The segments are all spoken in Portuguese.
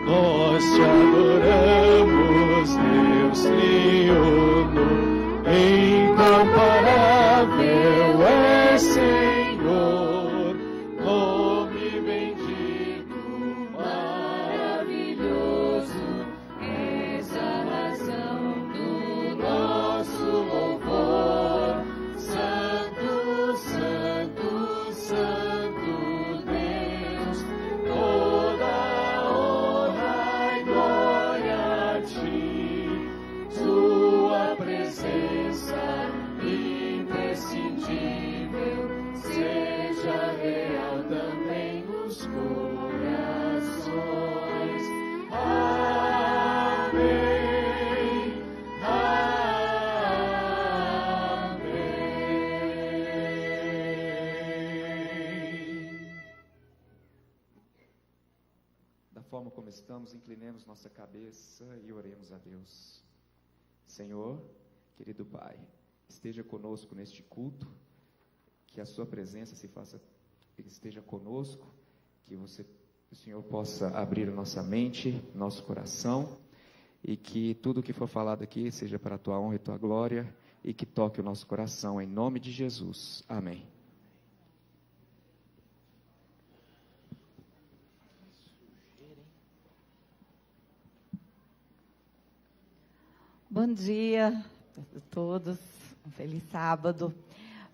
nós te adoramos, Deus triuno, incomparável é Senhor, nome bendito, maravilhoso, és a razão do nosso louvor. Santo, Santo, Santo Deus, toda honra e glória a ti, tua presença imprescindível seja real também nos corações. Amém, amém. Da forma como estamos, inclinemos nossa cabeça e oremos a Deus. Senhor, querido Pai, esteja conosco neste culto, que a sua presença esteja conosco, que o Senhor possa abrir a nossa mente, nosso coração, e que tudo o que for falado aqui seja para a tua honra e tua glória, e que toque o nosso coração, em nome de Jesus. Amém. Bom dia a todos, um feliz sábado.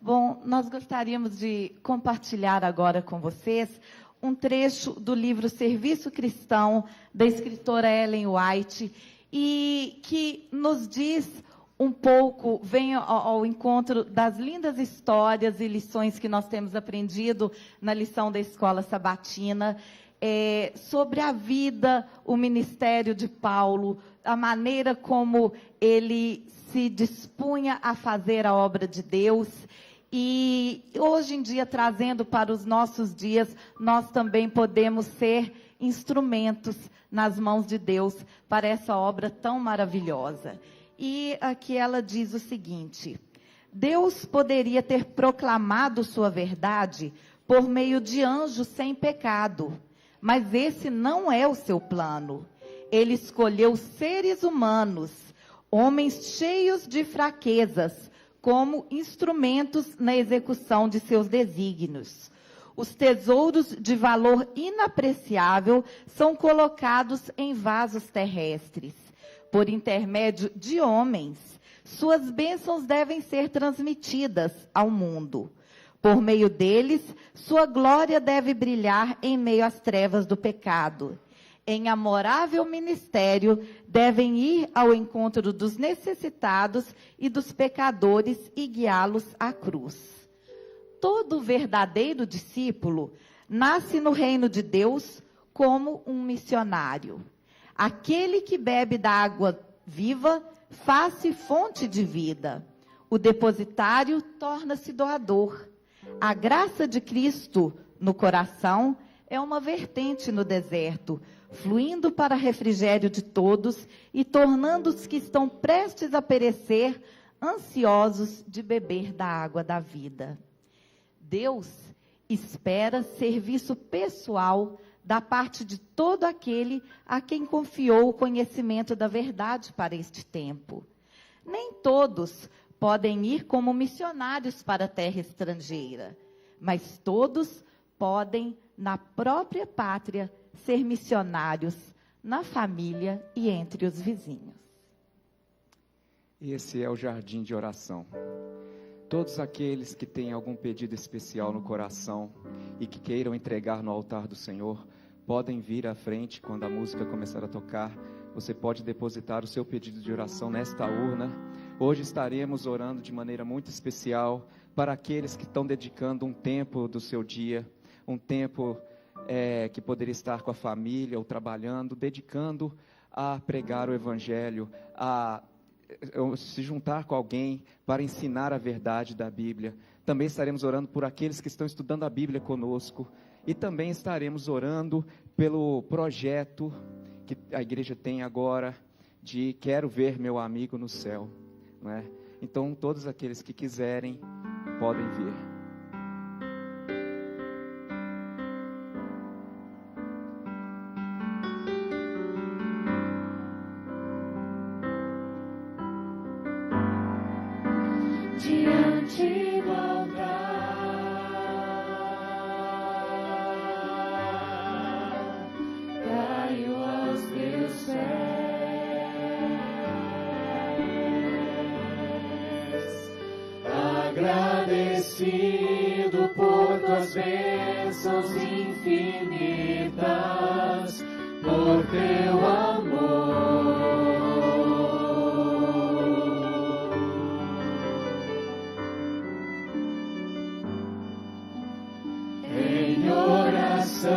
Bom, nós gostaríamos de compartilhar agora com vocês um trecho do livro Serviço Cristão, da escritora Ellen White, e que nos diz um pouco, vem ao encontro das lindas histórias e lições que nós temos aprendido na lição da Escola Sabatina, sobre a vida, o ministério de Paulo, a maneira como ele se dispunha a fazer a obra de Deus. E hoje em dia, trazendo para os nossos dias, nós também podemos ser instrumentos nas mãos de Deus para essa obra tão maravilhosa. E aqui ela diz o seguinte: Deus poderia ter proclamado sua verdade por meio de anjos sem pecado, mas esse não é o seu plano. Ele escolheu seres humanos, homens cheios de fraquezas, como instrumentos na execução de seus desígnios. Os tesouros de valor inapreciável são colocados em vasos terrestres. Por intermédio de homens, suas bênçãos devem ser transmitidas ao mundo. Por meio deles, sua glória deve brilhar em meio às trevas do pecado. Em amorável ministério, devem ir ao encontro dos necessitados e dos pecadores e guiá-los à cruz. Todo verdadeiro discípulo nasce no reino de Deus como um missionário. Aquele que bebe da água viva faz-se fonte de vida. O depositário torna-se doador. A graça de Cristo no coração é uma vertente no deserto, fluindo para refrigério de todos e tornando os que estão prestes a perecer ansiosos de beber da água da vida. Deus espera serviço pessoal da parte de todo aquele a quem confiou o conhecimento da verdade para este tempo. Nem todos podem ir como missionários para a terra estrangeira, mas todos podem, na própria pátria, ser missionários na família e entre os vizinhos. Esse é o jardim de oração. Todos aqueles que têm algum pedido especial no coração e que queiram entregar no altar do Senhor, podem vir à frente quando a música começar a tocar. Você pode depositar o seu pedido de oração nesta urna. Hoje estaremos orando de maneira muito especial para aqueles que estão dedicando um tempo do seu dia, um tempo que poderia estar com a família ou trabalhando, dedicando a pregar o Evangelho, a se juntar com alguém para ensinar a verdade da Bíblia. Também estaremos orando por aqueles que estão estudando a Bíblia conosco, e também estaremos orando pelo projeto que a igreja tem agora de quero ver meu amigo no céu, não é? Então todos aqueles que quiserem podem vir. contigo ao altar. Caio aos teus pés, agradecido por tuas bênçãos infinitas, por teu amor. Em oração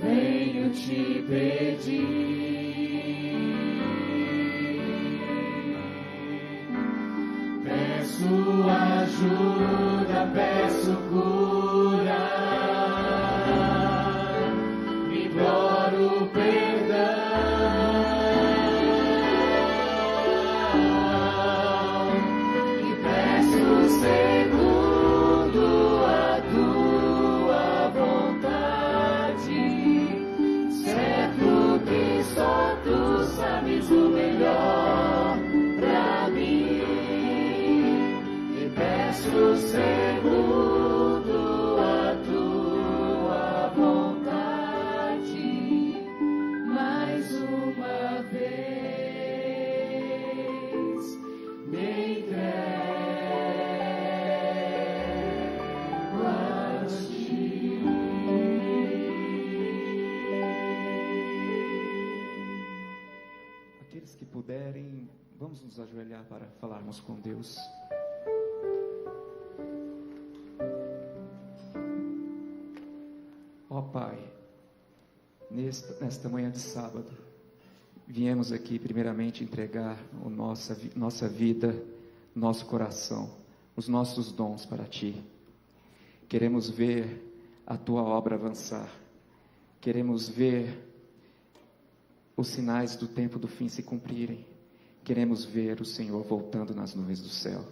venho te pedir, peço ajuda, peço cura, imploro perdão e peço segundo a tua vontade, certo que só tu sabes o melhor pra mim. Peço segundo a tua vontade, mais uma vez me entrego a ti. Aqueles que puderem, vamos nos ajoelhar para falarmos com Deus. Ó Pai, nesta manhã de sábado, viemos aqui primeiramente entregar nossa vida, nosso coração, os nossos dons para Ti. Queremos ver a Tua obra avançar, queremos ver os sinais do tempo do fim se cumprirem, queremos ver o Senhor voltando nas nuvens do céu,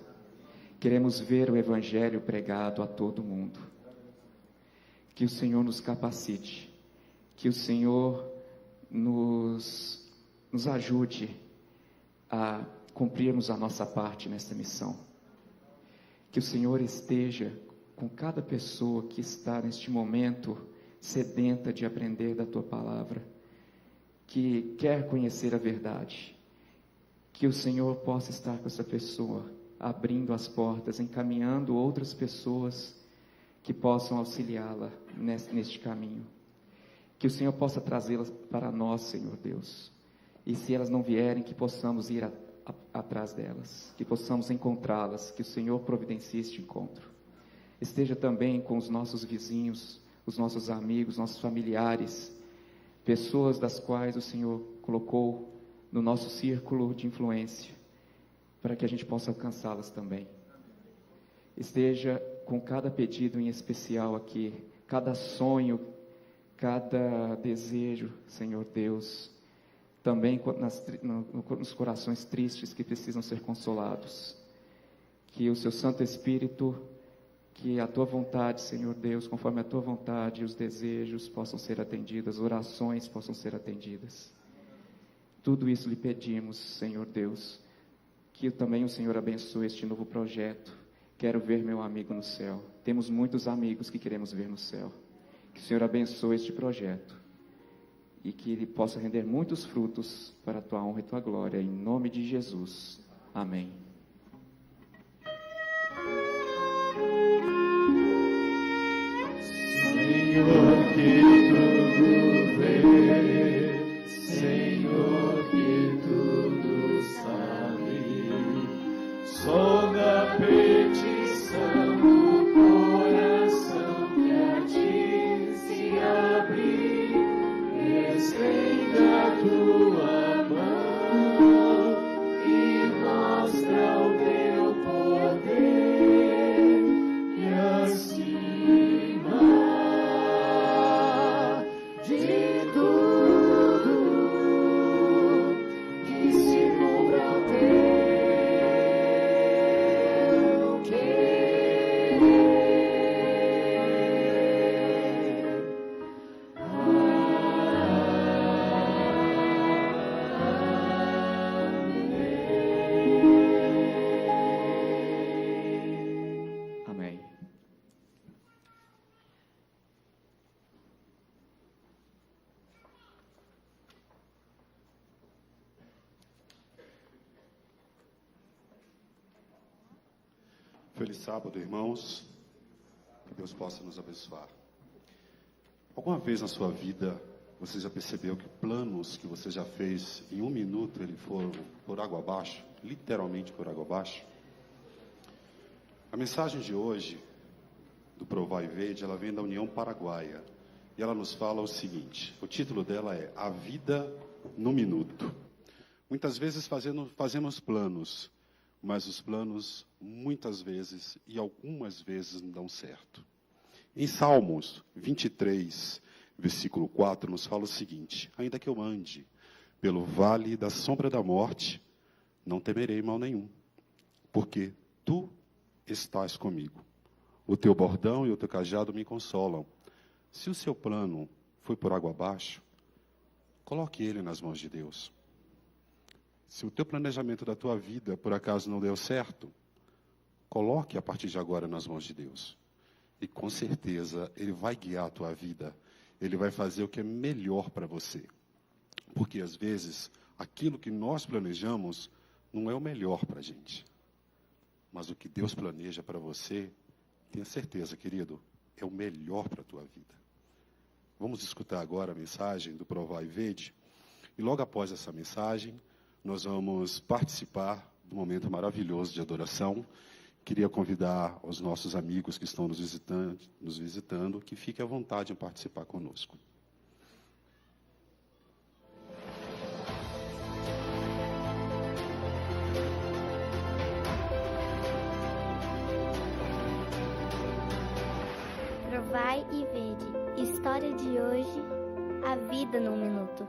queremos ver o Evangelho pregado a todo mundo. Que o Senhor nos capacite, que o Senhor nos ajude a cumprirmos a nossa parte nesta missão. Que o Senhor esteja com cada pessoa que está neste momento sedenta de aprender da Tua palavra, que quer conhecer a verdade. Que o Senhor possa estar com essa pessoa, abrindo as portas, encaminhando outras pessoas que possam auxiliá-la neste caminho. Que o Senhor possa trazê-las para nós, Senhor Deus. E se elas não vierem, que possamos ir atrás delas, que possamos encontrá-las, que o Senhor providencie este encontro. Esteja também com os nossos vizinhos, os nossos amigos, nossos familiares, pessoas das quais o Senhor colocou no nosso círculo de influência, para que a gente possa alcançá-las também. Esteja com cada pedido em especial aqui, cada sonho, cada desejo, Senhor Deus, também nos corações tristes que precisam ser consolados. Que o Seu Santo Espírito, que a Tua vontade, Senhor Deus, conforme a Tua vontade, os desejos possam ser atendidos, as orações possam ser atendidas. Tudo isso lhe pedimos, Senhor Deus, que também o Senhor abençoe este novo projeto. Quero ver meu amigo no céu. Temos muitos amigos que queremos ver no céu. Que o Senhor abençoe este projeto e que ele possa render muitos frutos para a Tua honra e Tua glória. Em nome de Jesus. Amém. Senhor, que tudo vê, Senhor, que tudo sabe, sonda a petição do coração que a Ti se abre, estenda a Tua mão e mostra o Teu poder, e assim mais. feliz sábado, irmãos. Que Deus possa nos abençoar. Alguma vez na sua vida, você já percebeu que planos que você já fez em 1 minuto, eles foram por água abaixo? Literalmente por água abaixo? A mensagem de hoje, do Provai e Vede, ela vem da União Paraguaia. E ela nos fala o seguinte, o título dela é A Vida no Minuto. Muitas vezes fazemos planos, mas os planos, muitas vezes e algumas vezes não dão certo. Em Salmos 23, versículo 4, nos fala o seguinte: ainda que eu ande pelo vale da sombra da morte, não temerei mal nenhum, porque tu estás comigo. O teu bordão e o teu cajado me consolam. Se o seu plano foi por água abaixo, coloque ele nas mãos de Deus. Se o teu planejamento da tua vida, por acaso, não deu certo, coloque a partir de agora nas mãos de Deus. E com certeza, Ele vai guiar a tua vida. Ele vai fazer o que é melhor para você. Porque, às vezes, aquilo que nós planejamos não é o melhor para a gente. Mas o que Deus planeja para você, tenha certeza, querido, é o melhor para a tua vida. Vamos escutar agora a mensagem do Provai e Vede. E logo após essa mensagem, nós vamos participar do momento maravilhoso de adoração. Queria convidar os nossos amigos que estão nos visitando, que fiquem à vontade em participar conosco. Provai e Vede. História de hoje, a vida num minuto.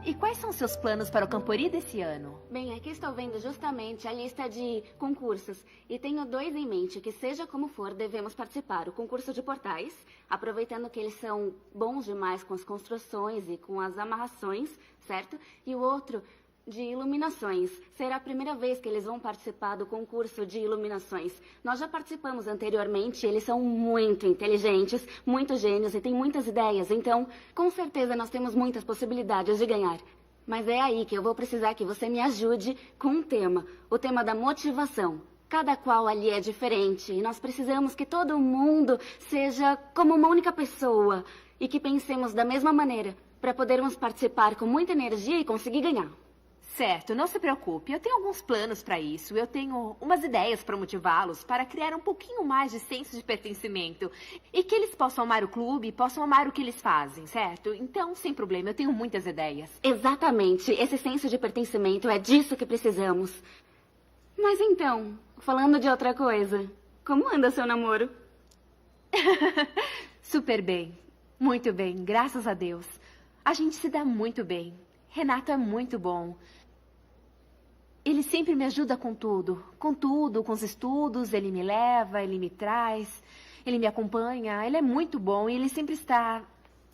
E quais são seus planos para o Campori desse ano? Bem, aqui estou vendo justamente a lista de concursos. E tenho 2 em mente, que seja como for, devemos participar. O concurso de portais, aproveitando que eles são bons demais com as construções e com as amarrações, certo? E o outro, de iluminações. Será a primeira vez que eles vão participar do concurso de iluminações. Nós já participamos anteriormente, eles são muito inteligentes, muito gênios e têm muitas ideias. Então, com certeza nós temos muitas possibilidades de ganhar. Mas é aí que eu vou precisar que você me ajude com um tema. O tema da motivação. Cada qual ali é diferente e nós precisamos que todo mundo seja como uma única pessoa e que pensemos da mesma maneira para podermos participar com muita energia e conseguir ganhar. Certo, não se preocupe. Eu tenho alguns planos para isso. Eu tenho umas ideias para motivá-los, para criar um pouquinho mais de senso de pertencimento. E que eles possam amar o clube, possam amar o que eles fazem, certo? Então, sem problema, eu tenho muitas ideias. Exatamente. Esse senso de pertencimento é disso que precisamos. Mas então, falando de outra coisa, como anda seu namoro? Super bem. Muito bem, graças a Deus. A gente se dá muito bem. Renato é muito bom. Ele sempre me ajuda com tudo, com os estudos, ele me leva, ele me traz, ele me acompanha, ele é muito bom e ele sempre está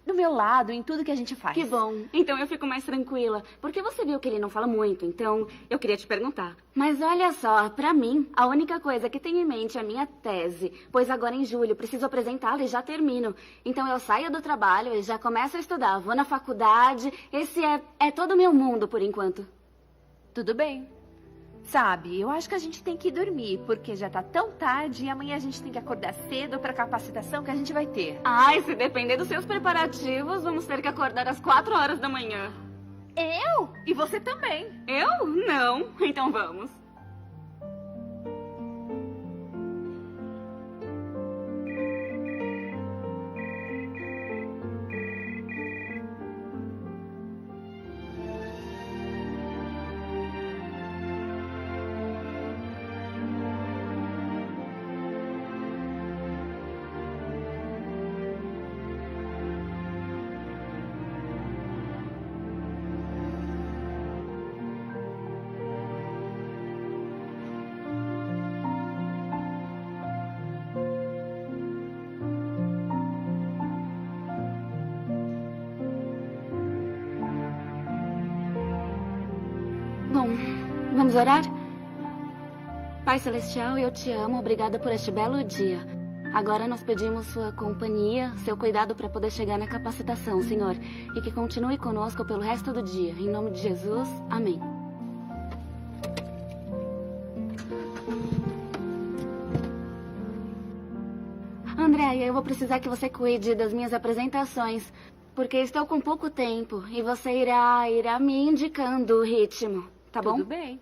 do meu lado em tudo que a gente faz. Que bom, então eu fico mais tranquila, porque você viu que ele não fala muito, então eu queria te perguntar. Mas olha só, pra mim, a única coisa que tenho em mente é a minha tese, pois agora em julho preciso apresentá-la e já termino. Então eu saio do trabalho e já começo a estudar, vou na faculdade, esse é todo o meu mundo por enquanto. Tudo bem. Sabe, eu acho que a gente tem que ir dormir, porque já tá tão tarde e amanhã a gente tem que acordar cedo pra capacitação que a gente vai ter. Ai, se depender dos seus preparativos, vamos ter que acordar às 4 horas da manhã. Eu? E você também. Eu? Não. Então vamos. Vamos orar? Pai Celestial, eu te amo. Obrigada por este belo dia. Agora nós pedimos sua companhia, seu cuidado para poder chegar na capacitação, Senhor. E que continue conosco pelo resto do dia. Em nome de Jesus, amém. Andréia, eu vou precisar que você cuide das minhas apresentações, porque estou com pouco tempo e você irá me indicando o ritmo, tá bom? Tudo bem.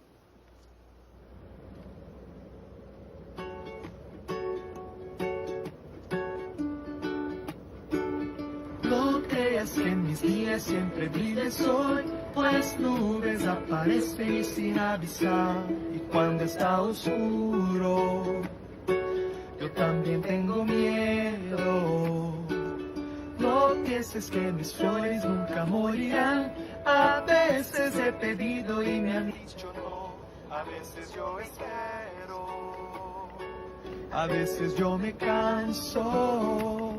No creas que en mis días siempre brilla el sol, pues nubes aparecen sin avisar. Y cuando está oscuro, yo también tengo miedo. No pienses que mis flores nunca morirán. A veces he pedido y me han dicho no. A veces yo espero. A veces yo me canso.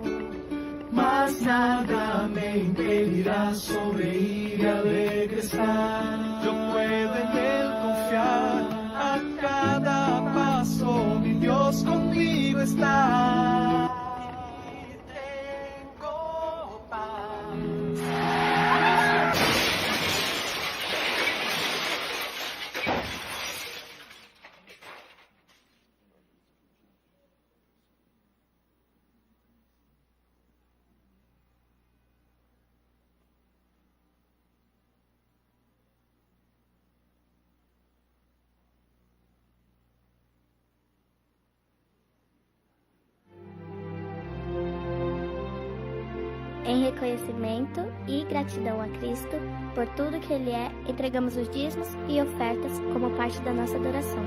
Mas nada me impedirá sonreír y alegre estar. Yo puedo en él confiar. A cada paso mi Dios conmigo está. Y tengo paz. Em reconhecimento e gratidão a Cristo por tudo que Ele é, entregamos os dízimos e ofertas como parte da nossa adoração.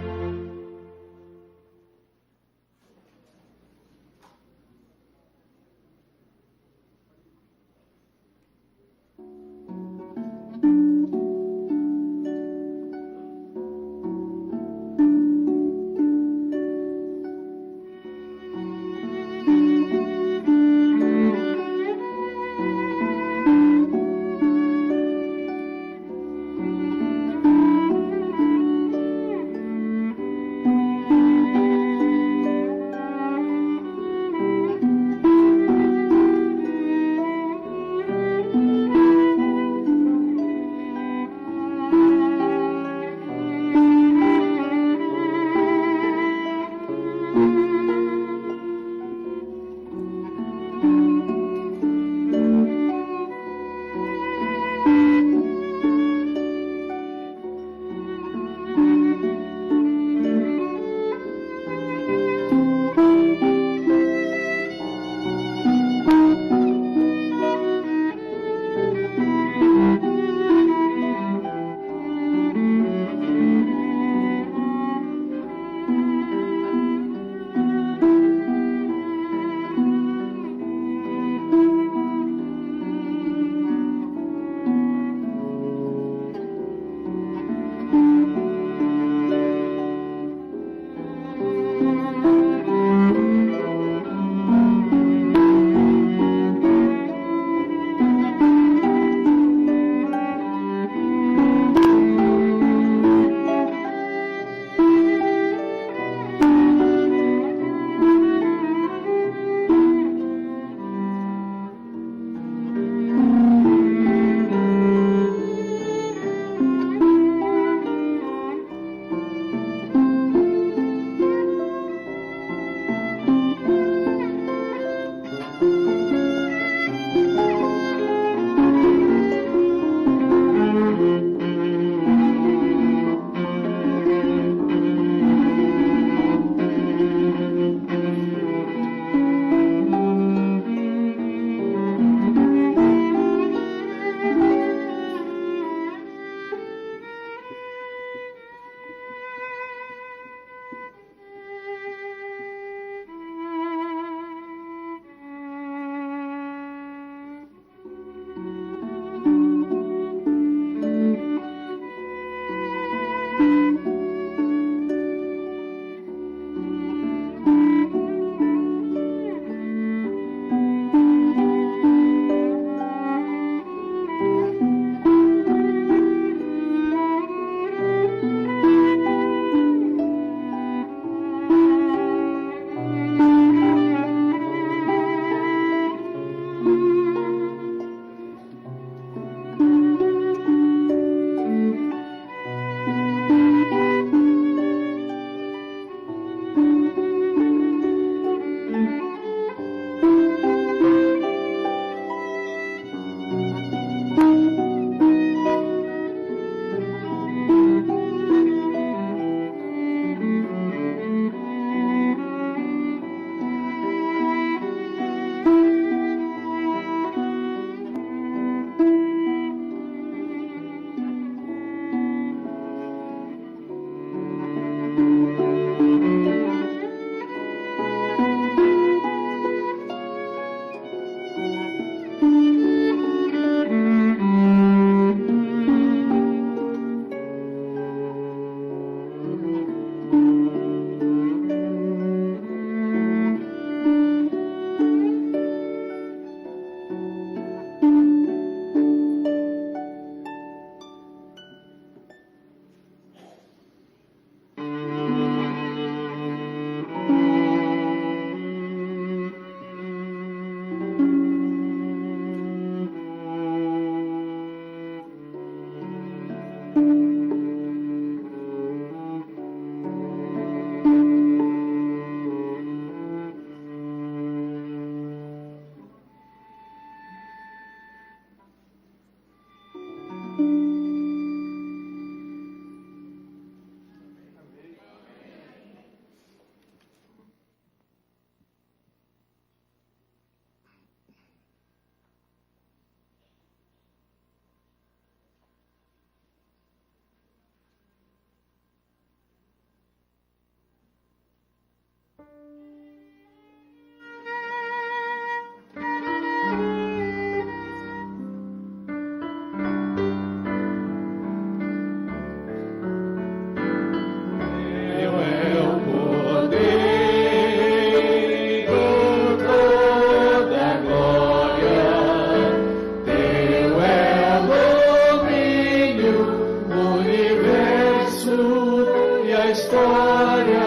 história.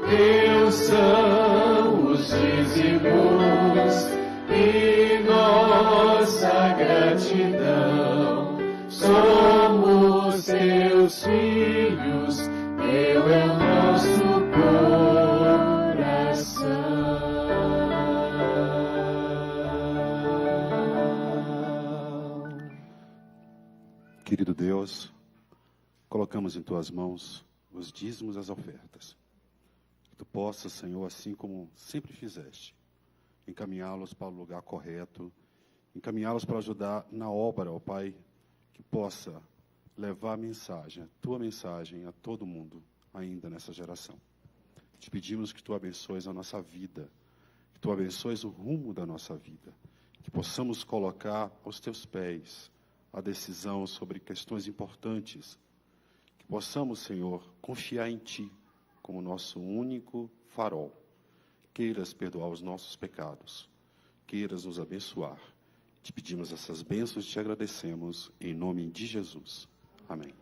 Teus são os dízimos e nossa gratidão. Somos teus filhos, teu é o nosso coração. Querido Deus, colocamos em tuas mãos os dízimos e as ofertas. Que tu possas, Senhor, assim como sempre fizeste, encaminhá-los para o lugar correto, encaminhá-los para ajudar na obra, ó Pai, que possa levar a mensagem, a tua mensagem a todo mundo, ainda nessa geração. Te pedimos que tu abençoes a nossa vida, que tu abençoes o rumo da nossa vida, que possamos colocar aos teus pés a decisão sobre questões importantes, que possamos, Senhor, confiar em ti como nosso único farol. Queiras perdoar os nossos pecados, queiras nos abençoar. Te pedimos essas bênçãos e te agradecemos em nome de Jesus. Amém.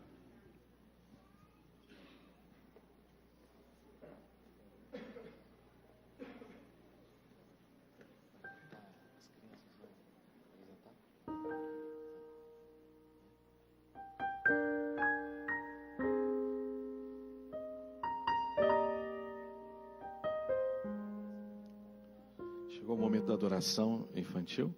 Chegou o momento da adoração infantil.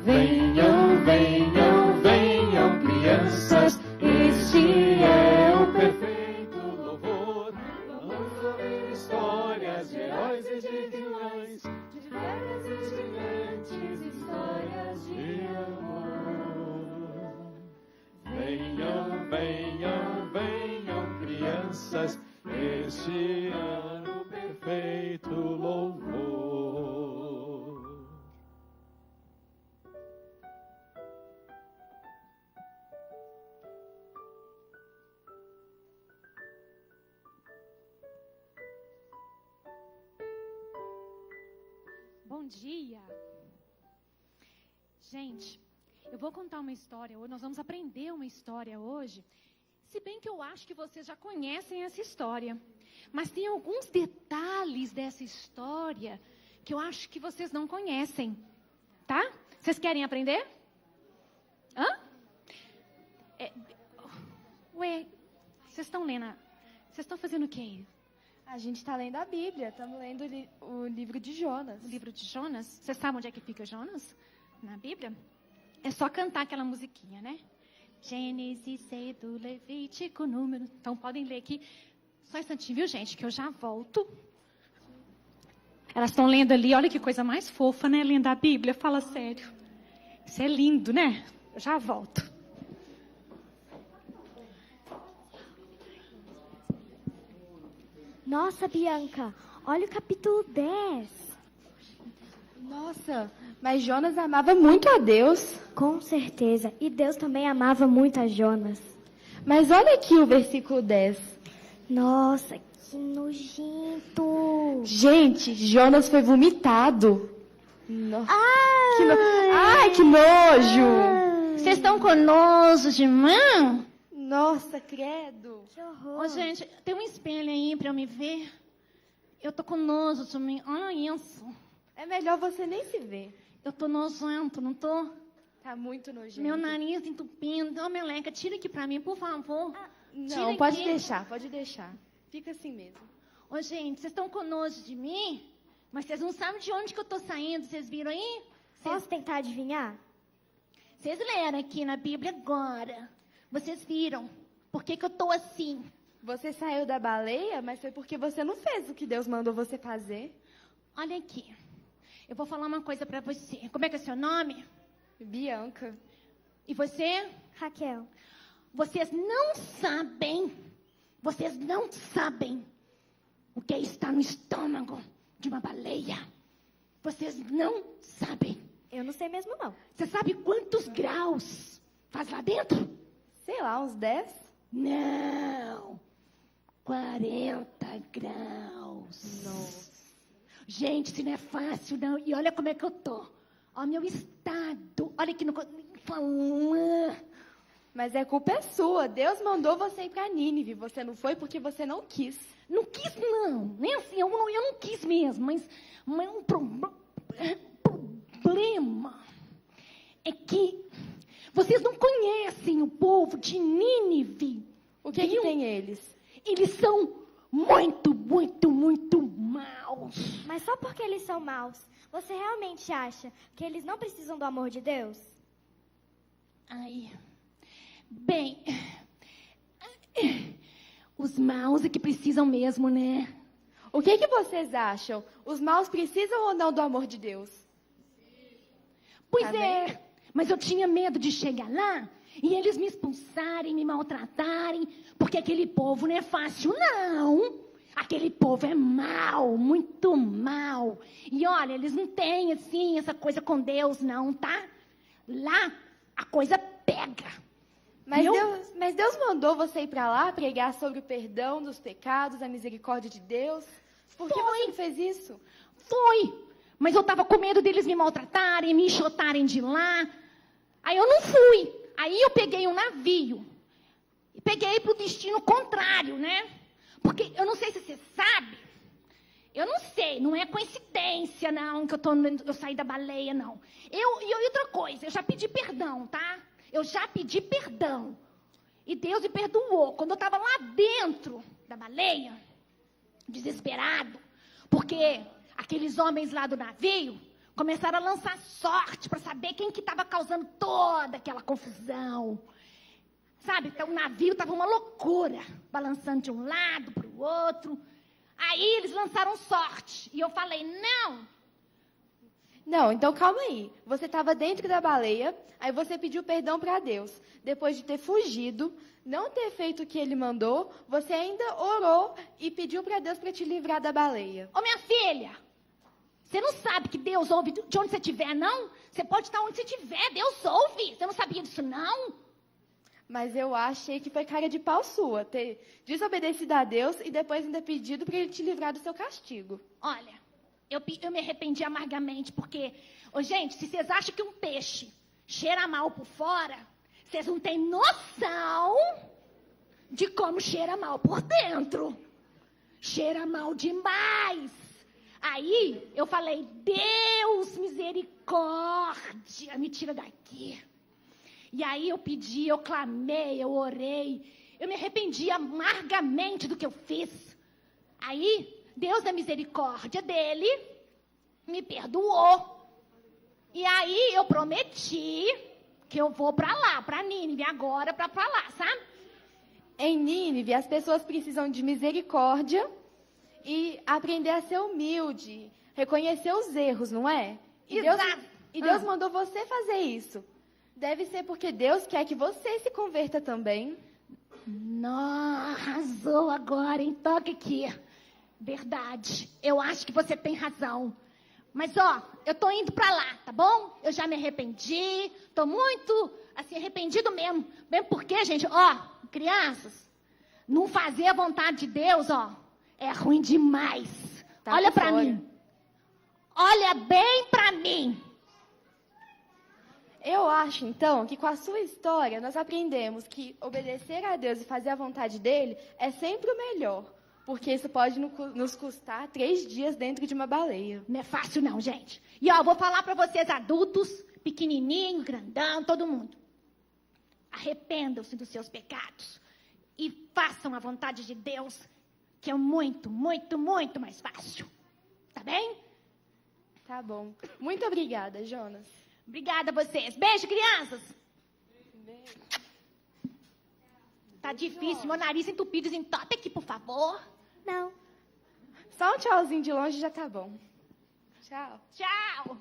Venham, venham, venham, crianças, este é o perfeito louvor. Vamos ouvir histórias de heróis e de vilões, de feras e gigantes, histórias de amor. Venham, venham, venham, crianças, este ano perfeito louvor. Bom dia! Gente, eu vou contar uma história hoje, nós vamos aprender uma história hoje, se bem que eu acho que vocês já conhecem essa história, mas tem alguns detalhes dessa história que eu acho que vocês não conhecem, tá? Vocês querem aprender? Hã? Ué, vocês estão lendo, vocês estão fazendo o quê? A gente está lendo a Bíblia, estamos lendo o livro de Jonas. O livro de Jonas? Você sabe onde é que fica Jonas? Na Bíblia? É só cantar aquela musiquinha, né? Gênesis, Êxodo, Levítico, Número. Então podem ler aqui. Só um instantinho, viu, gente? Que eu já volto. Elas estão lendo ali, olha que coisa mais fofa, né? Lendo a Bíblia, fala sério. Isso é lindo, né? Eu já volto. Nossa, Bianca, olha o capítulo 10. Nossa, mas Jonas amava muito a Deus. Com certeza. E Deus também amava muito a Jonas. Mas olha aqui o versículo 10. Nossa, que nojento. Gente, Jonas foi vomitado. Nossa, Ai, que nojo. Vocês estão com nojo de mão? Nossa, credo. Que horror. Ô, gente, tem um espelho aí pra eu me ver? Eu tô com nojo de mim. Olha isso. É melhor você nem se ver. Eu tô nojento, não tô? Tá muito nojento. Meu nariz entupindo. Ô, Meleca, tira aqui pra mim, por favor. Não, pode deixar, pode deixar. Fica assim mesmo. Ô, gente, vocês estão com nojo de mim? Mas vocês não sabem de onde que eu tô saindo. Vocês viram aí? Posso tentar adivinhar? Vocês leram aqui na Bíblia agora. Vocês viram por que eu tô assim? Você saiu da baleia, mas foi porque você não fez o que Deus mandou você fazer. Olha aqui. Eu vou falar uma coisa pra você. Como é que é seu nome? Bianca. E você? Raquel. Vocês não sabem o que está no estômago de uma baleia. Vocês não sabem. Eu não sei mesmo, não. Você sabe quantos graus faz lá dentro? Sei lá, uns 10? Não. 40 graus. Nossa. Gente, isso não é fácil, não. E olha como é que eu tô. Olha meu estado. Olha aqui no... Mas a culpa é sua. Deus mandou você ir para Nínive. Você não foi porque você não quis. Não quis, não. Nem assim, eu não quis mesmo. Mas um problema é que vocês não conhecem o povo de Nínive. O que tem eles? Eles são muito, muito, muito maus. Mas só porque eles são maus, você realmente acha que eles não precisam do amor de Deus? Ai, bem, os maus é que precisam mesmo, né? O que vocês acham? Os maus precisam ou não do amor de Deus? Pois Amém? é, mas eu tinha medo de chegar lá e eles me expulsarem, me maltratarem, porque aquele povo não é fácil, não. Aquele povo é mau, muito mau. E olha, eles não têm, assim, essa coisa com Deus, não, tá? Lá, a coisa pega. Mas Deus mandou você ir para lá pregar sobre o perdão dos pecados, a misericórdia de Deus. Por que você não fez isso? Foi, mas eu tava com medo deles me maltratarem, me enxotarem de lá. Aí eu não fui. Aí eu peguei um navio. E peguei pro destino contrário, né? Porque eu não sei se você sabe. Eu não sei, não é coincidência, não, que eu saí da baleia, não. E outra coisa, eu já pedi perdão, tá? Eu já pedi perdão. E Deus me perdoou. Quando eu estava lá dentro da baleia, desesperado, porque aqueles homens lá do navio começaram a lançar sorte para saber quem que estava causando toda aquela confusão. Sabe, então, o navio estava uma loucura, balançando de um lado para o outro. Aí eles lançaram sorte. E eu falei, Não, então calma aí. Você estava dentro da baleia, aí você pediu perdão para Deus. Depois de ter fugido, não ter feito o que ele mandou, você ainda orou e pediu para Deus para te livrar da baleia. Ô, minha filha, você não sabe que Deus ouve de onde você estiver, não? Você pode estar onde você estiver, Deus ouve. Você não sabia disso, não? Mas eu achei que foi cara de pau sua, ter desobedecido a Deus e depois ainda pedido para ele te livrar do seu castigo. Olha, eu me arrependi amargamente, porque, gente, se vocês acham que um peixe cheira mal por fora, vocês não têm noção de como cheira mal por dentro. Cheira mal demais. Aí eu falei, Deus, misericórdia, me tira daqui. E aí eu pedi, eu clamei, eu orei. Eu me arrependi amargamente do que eu fiz. Aí, Deus, na misericórdia dele, me perdoou. E aí eu prometi que eu vou para lá, para Nínive, agora para lá, sabe? Em Nínive, as pessoas precisam de misericórdia e aprender a ser humilde, reconhecer os erros, não é? Exato. Deus mandou você fazer isso. Deve ser porque Deus quer que você se converta também. Nossa, arrasou agora, hein? Toca aqui. Verdade. Eu acho que você tem razão. Mas, eu tô indo pra lá, tá bom? Eu já me arrependi. Tô muito, assim, arrependido mesmo. Bem porque, gente, crianças, não fazer a vontade de Deus, é ruim demais. Tá olha por pra fora. mim. Olha bem pra mim. Eu acho, então, que com a sua história, nós aprendemos que obedecer a Deus e fazer a vontade dele é sempre o melhor. Porque isso pode nos custar 3 dias dentro de uma baleia. Não é fácil não, gente. E eu vou falar para vocês adultos, pequenininho, grandão, todo mundo. Arrependam-se dos seus pecados e façam a vontade de Deus, que é muito, muito, muito mais fácil. Tá bem? Tá bom. Muito obrigada, Jonas. Obrigada a vocês. Beijo, crianças. Beijo. Tá difícil, meu nariz entupido, desentope aqui, por favor. Não. Só um tchauzinho de longe já tá bom. Tchau. Tchau.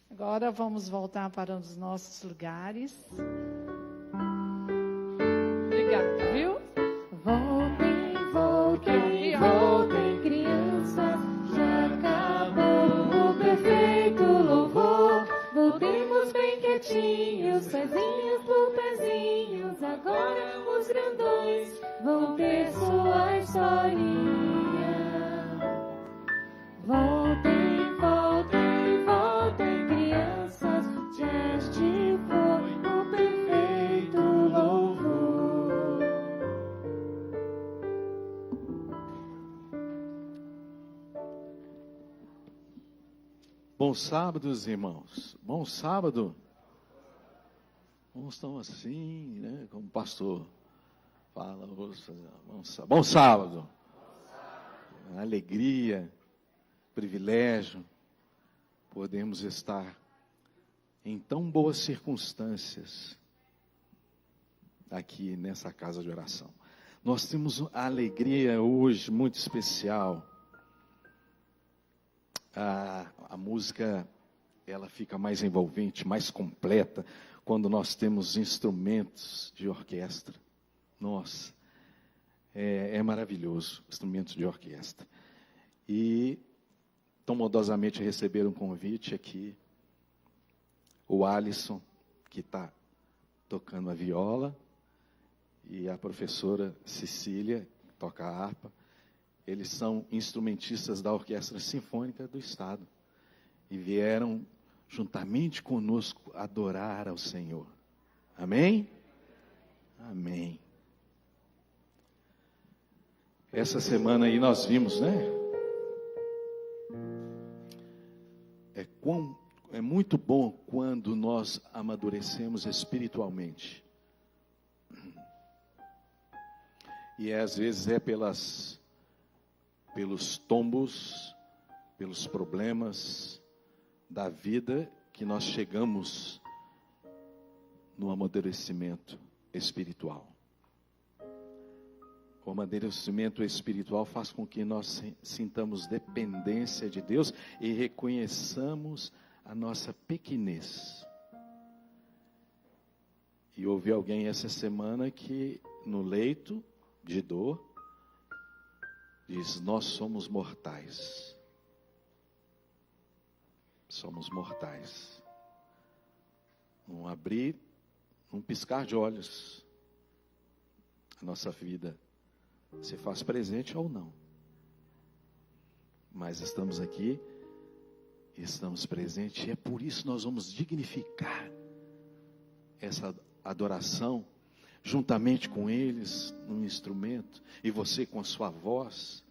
Agora vamos voltar para os nossos lugares. Obrigada, viu? Voltem, voltem, voltem, crianças, já acabou o perfeito louvor. pezinhos por pezinhos, agora os grandões vão ter sua historinha. Voltem, voltem, voltem, crianças, este foi o perfeito louvor. Bons sábados, irmãos. Bom sábado. Uns estão assim, né? Como o pastor fala. Bom sábado. Alegria, privilégio, podemos estar em tão boas circunstâncias aqui nessa casa de oração. Nós temos a alegria hoje muito especial. A música, ela fica mais envolvente, mais completa, quando nós temos instrumentos de orquestra. Nossa, é maravilhoso, instrumentos de orquestra. E tão modosamente receberam um convite aqui, o Alisson, que está tocando a viola, e a professora Cecília, que toca a harpa. Eles são instrumentistas da Orquestra Sinfônica do Estado. E vieram juntamente conosco adorar ao Senhor. Amém? Amém. Essa semana aí nós vimos, né? É muito bom quando nós amadurecemos espiritualmente. E às vezes é pelos tombos, pelos problemas da vida que nós chegamos no amadurecimento espiritual. O amadurecimento espiritual faz com que nós sintamos dependência de Deus e reconheçamos a nossa pequenez. E ouvi alguém essa semana que no leito de dor diz: nós somos mortais. Somos mortais. Num abrir, num piscar de olhos, a nossa vida se faz presente ou não. Mas estamos aqui, estamos presentes, e é por isso que nós vamos dignificar essa adoração, juntamente com eles, num instrumento, e você com a sua voz,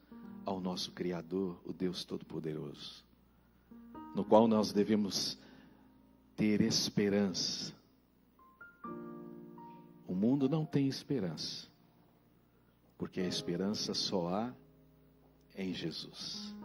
ao nosso Criador, o Deus Todo-Poderoso, no qual nós devemos ter esperança. O mundo não tem esperança, porque a esperança só há em Jesus.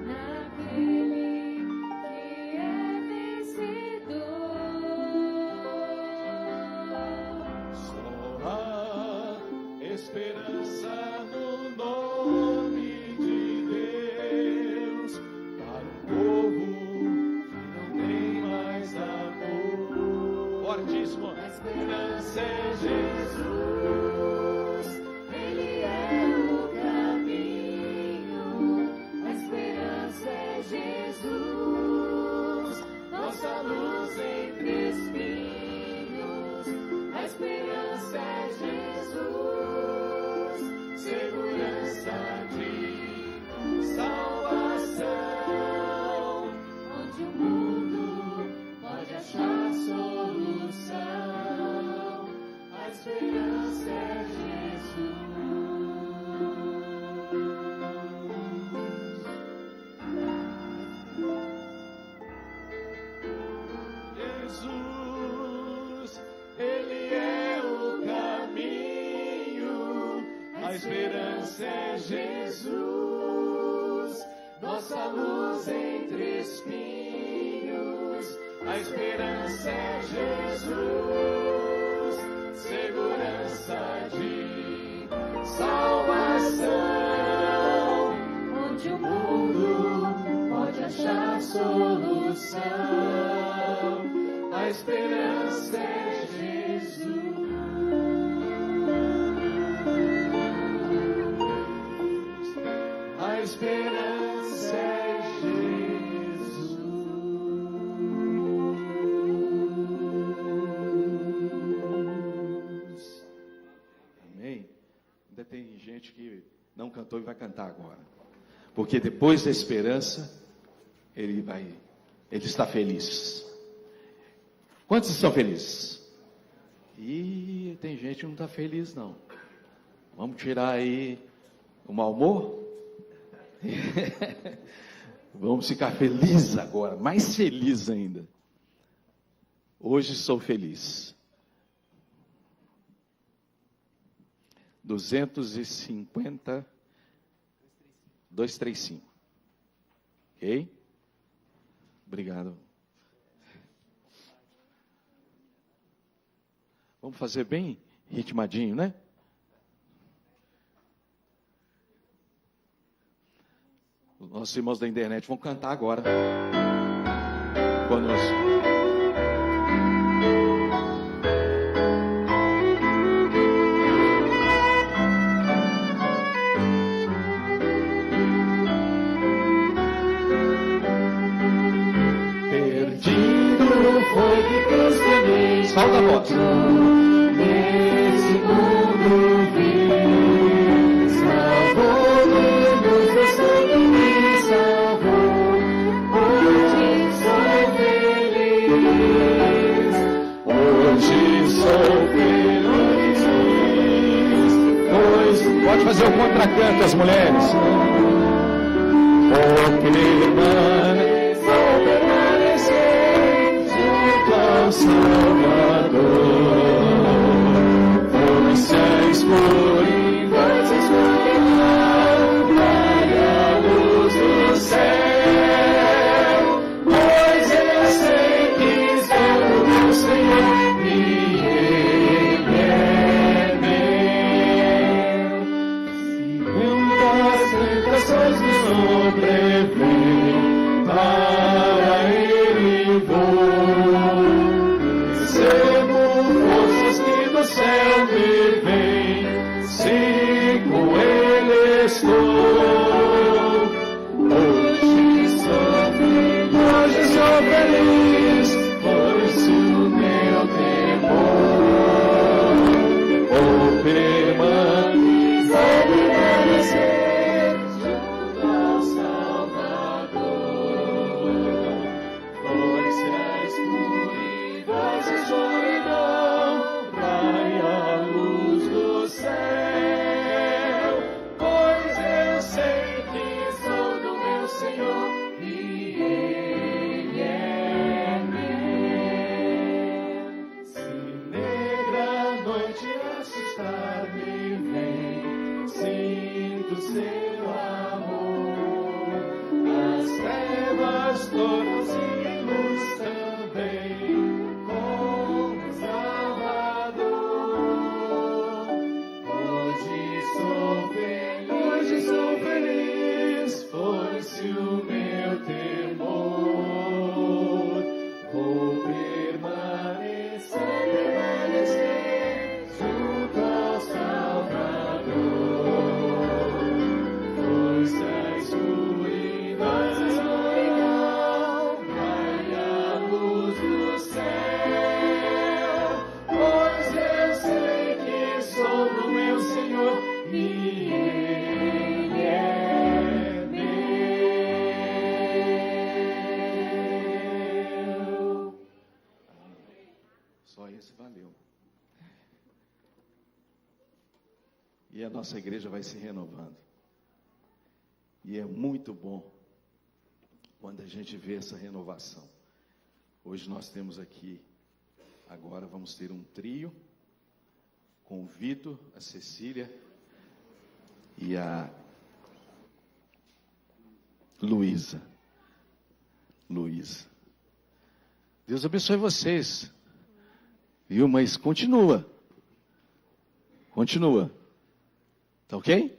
Naquele que esperança no nome de Deus, para um povo que não tem mais amor. Fortíssimo. A esperança é Jesus, Ele é o caminho. A esperança é Jesus, nossa luz entre espinhos. A esperança é Jesus, segurança de salvação, onde o mundo pode achar solução. A esperança é Jesus. Jesus, Ele é o caminho. A esperança é Jesus, nossa luz entre espinhos. A esperança é Jesus, segurança de salvação, onde o mundo pode achar solução. A esperança é Jesus. A esperança é Jesus. Amém? Ainda tem gente que não cantou e vai cantar agora. Porque depois da esperança, ele está feliz. Quantos estão felizes? E tem gente que não está feliz, não. Vamos tirar aí o mau humor? Vamos ficar felizes agora, mais feliz ainda. Hoje sou feliz. 250, 235. Ok? Obrigado. Vamos fazer bem ritmadinho, né? Os nossos irmãos da internet vão cantar agora conosco. Perdido foi que testemunhei. Solta a voz. Nesse mundo vi, salvou-nos do sangue me salvou. Hoje sou feliz. Hoje sou feliz. Pois pode fazer o contracanto as mulheres. Vou permanecer junto ao Salvador. Força escuridão, clareia a luz do céu. Pois eu sei que estou no meu Senhor e Ele é meu. Se muitas tentações me sobrevêm, para Ele vou. Recebo forças que do céu me vêm, se com Ele estou. Hoje sou feliz, pois o meu temor. Vou permanecer junto ao Salvador. Força escuridão, vai a luz do céu. Pois eu sei que sou do meu Senhor e Ele é meu. Se negra noite assustar-me vem, sinto seu amor. As trevas tornam-se em luz também, como Salvador. Hoje a nossa igreja vai se renovando. E é muito bom quando a gente vê essa renovação. Hoje nós temos aqui, agora vamos ter um trio, com o Vitor, a Cecília e a Luísa. Deus abençoe vocês. Viu? Mas continua. Tá ok?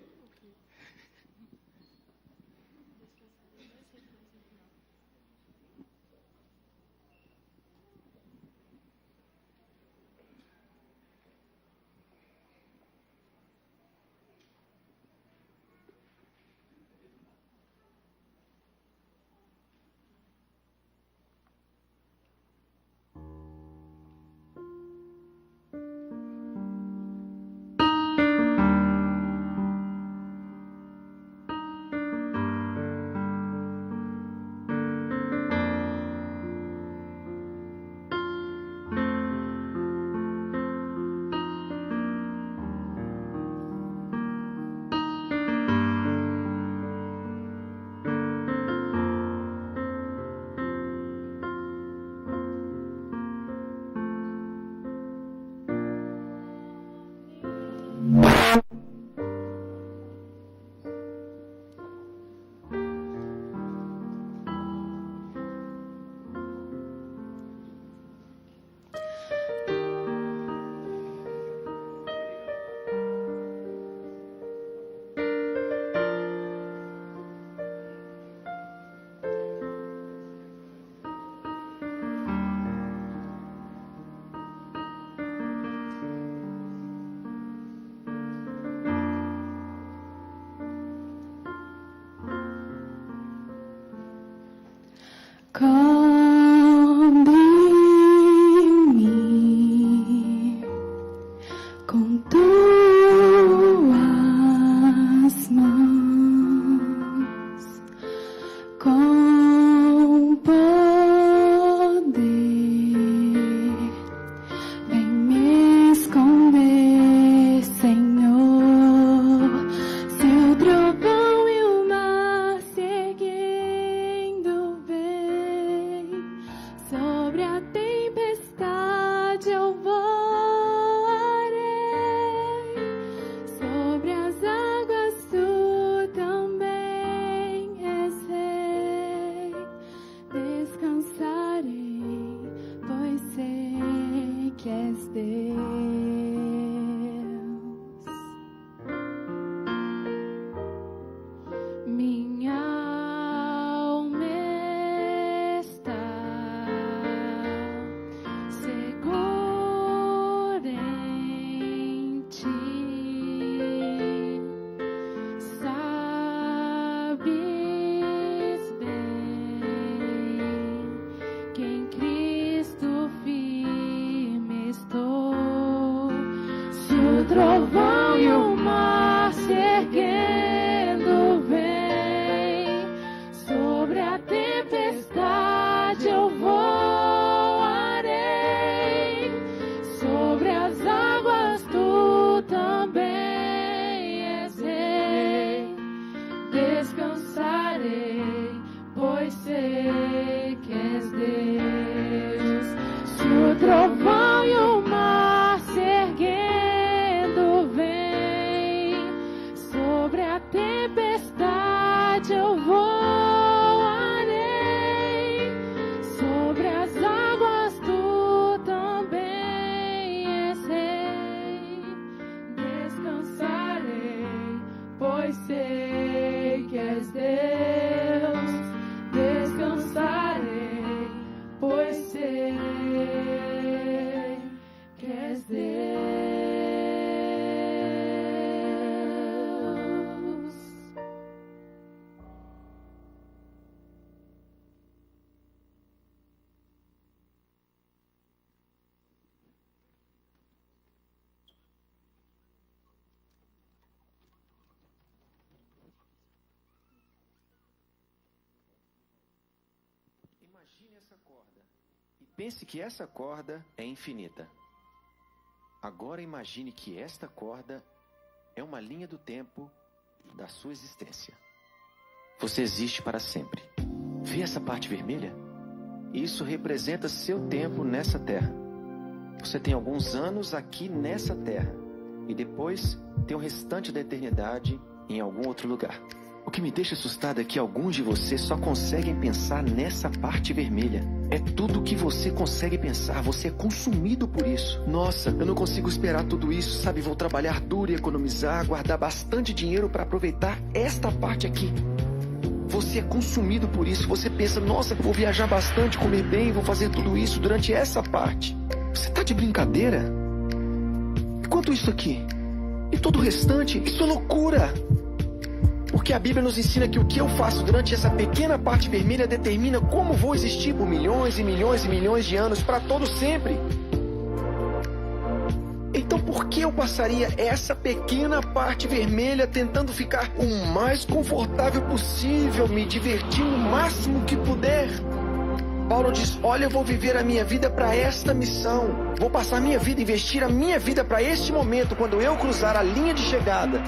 Cobre-me com tuas mãos, com poder, vem me esconder, Senhor, se o trovão e o mar se erguendo vem, sobre a tempestade eu voarei, sobre as águas tu também és rei, descansarei, pois sei que és Deus. Minha alma está segura em ti, sabes bem que em Cristo firme estou. Se o trovão e o mar se erguendo vem, sobre a tempestade eu voarei, sobre as águas tu também és rei, descansarei, pois sei que és Deus. Se o trovão e o mar se erguendo vem, sobre a tempestade eu voarei, sobre as águas tu também és rei, descansarei, pois sei que és Deus, descansarei, pois sei que és Deus. Imagine essa corda e pense que essa corda é infinita. Agora imagine que esta corda é uma linha do tempo da sua existência. Você existe para sempre. Vê essa parte vermelha? Isso representa seu tempo nessa terra. Você tem alguns anos aqui nessa terra e depois tem o restante da eternidade em algum outro lugar. O que me deixa assustado é que alguns de vocês só conseguem pensar nessa parte vermelha. É tudo o que você consegue pensar, você é consumido por isso. Nossa, eu não consigo esperar tudo isso, sabe? Vou trabalhar duro e economizar, guardar bastante dinheiro para aproveitar esta parte aqui. Você é consumido por isso, você pensa, nossa, vou viajar bastante, comer bem, vou fazer tudo isso durante essa parte. Você tá de brincadeira? E quanto isso aqui? E todo o restante? Isso é loucura! Porque a Bíblia nos ensina que o que eu faço durante essa pequena parte vermelha determina como vou existir por milhões e milhões e milhões de anos para todo sempre. Então por que eu passaria essa pequena parte vermelha tentando ficar o mais confortável possível, me divertir o máximo que puder? Paulo diz, olha, eu vou viver a minha vida para esta missão. Vou passar a minha vida, investir a minha vida para este momento, quando eu cruzar a linha de chegada.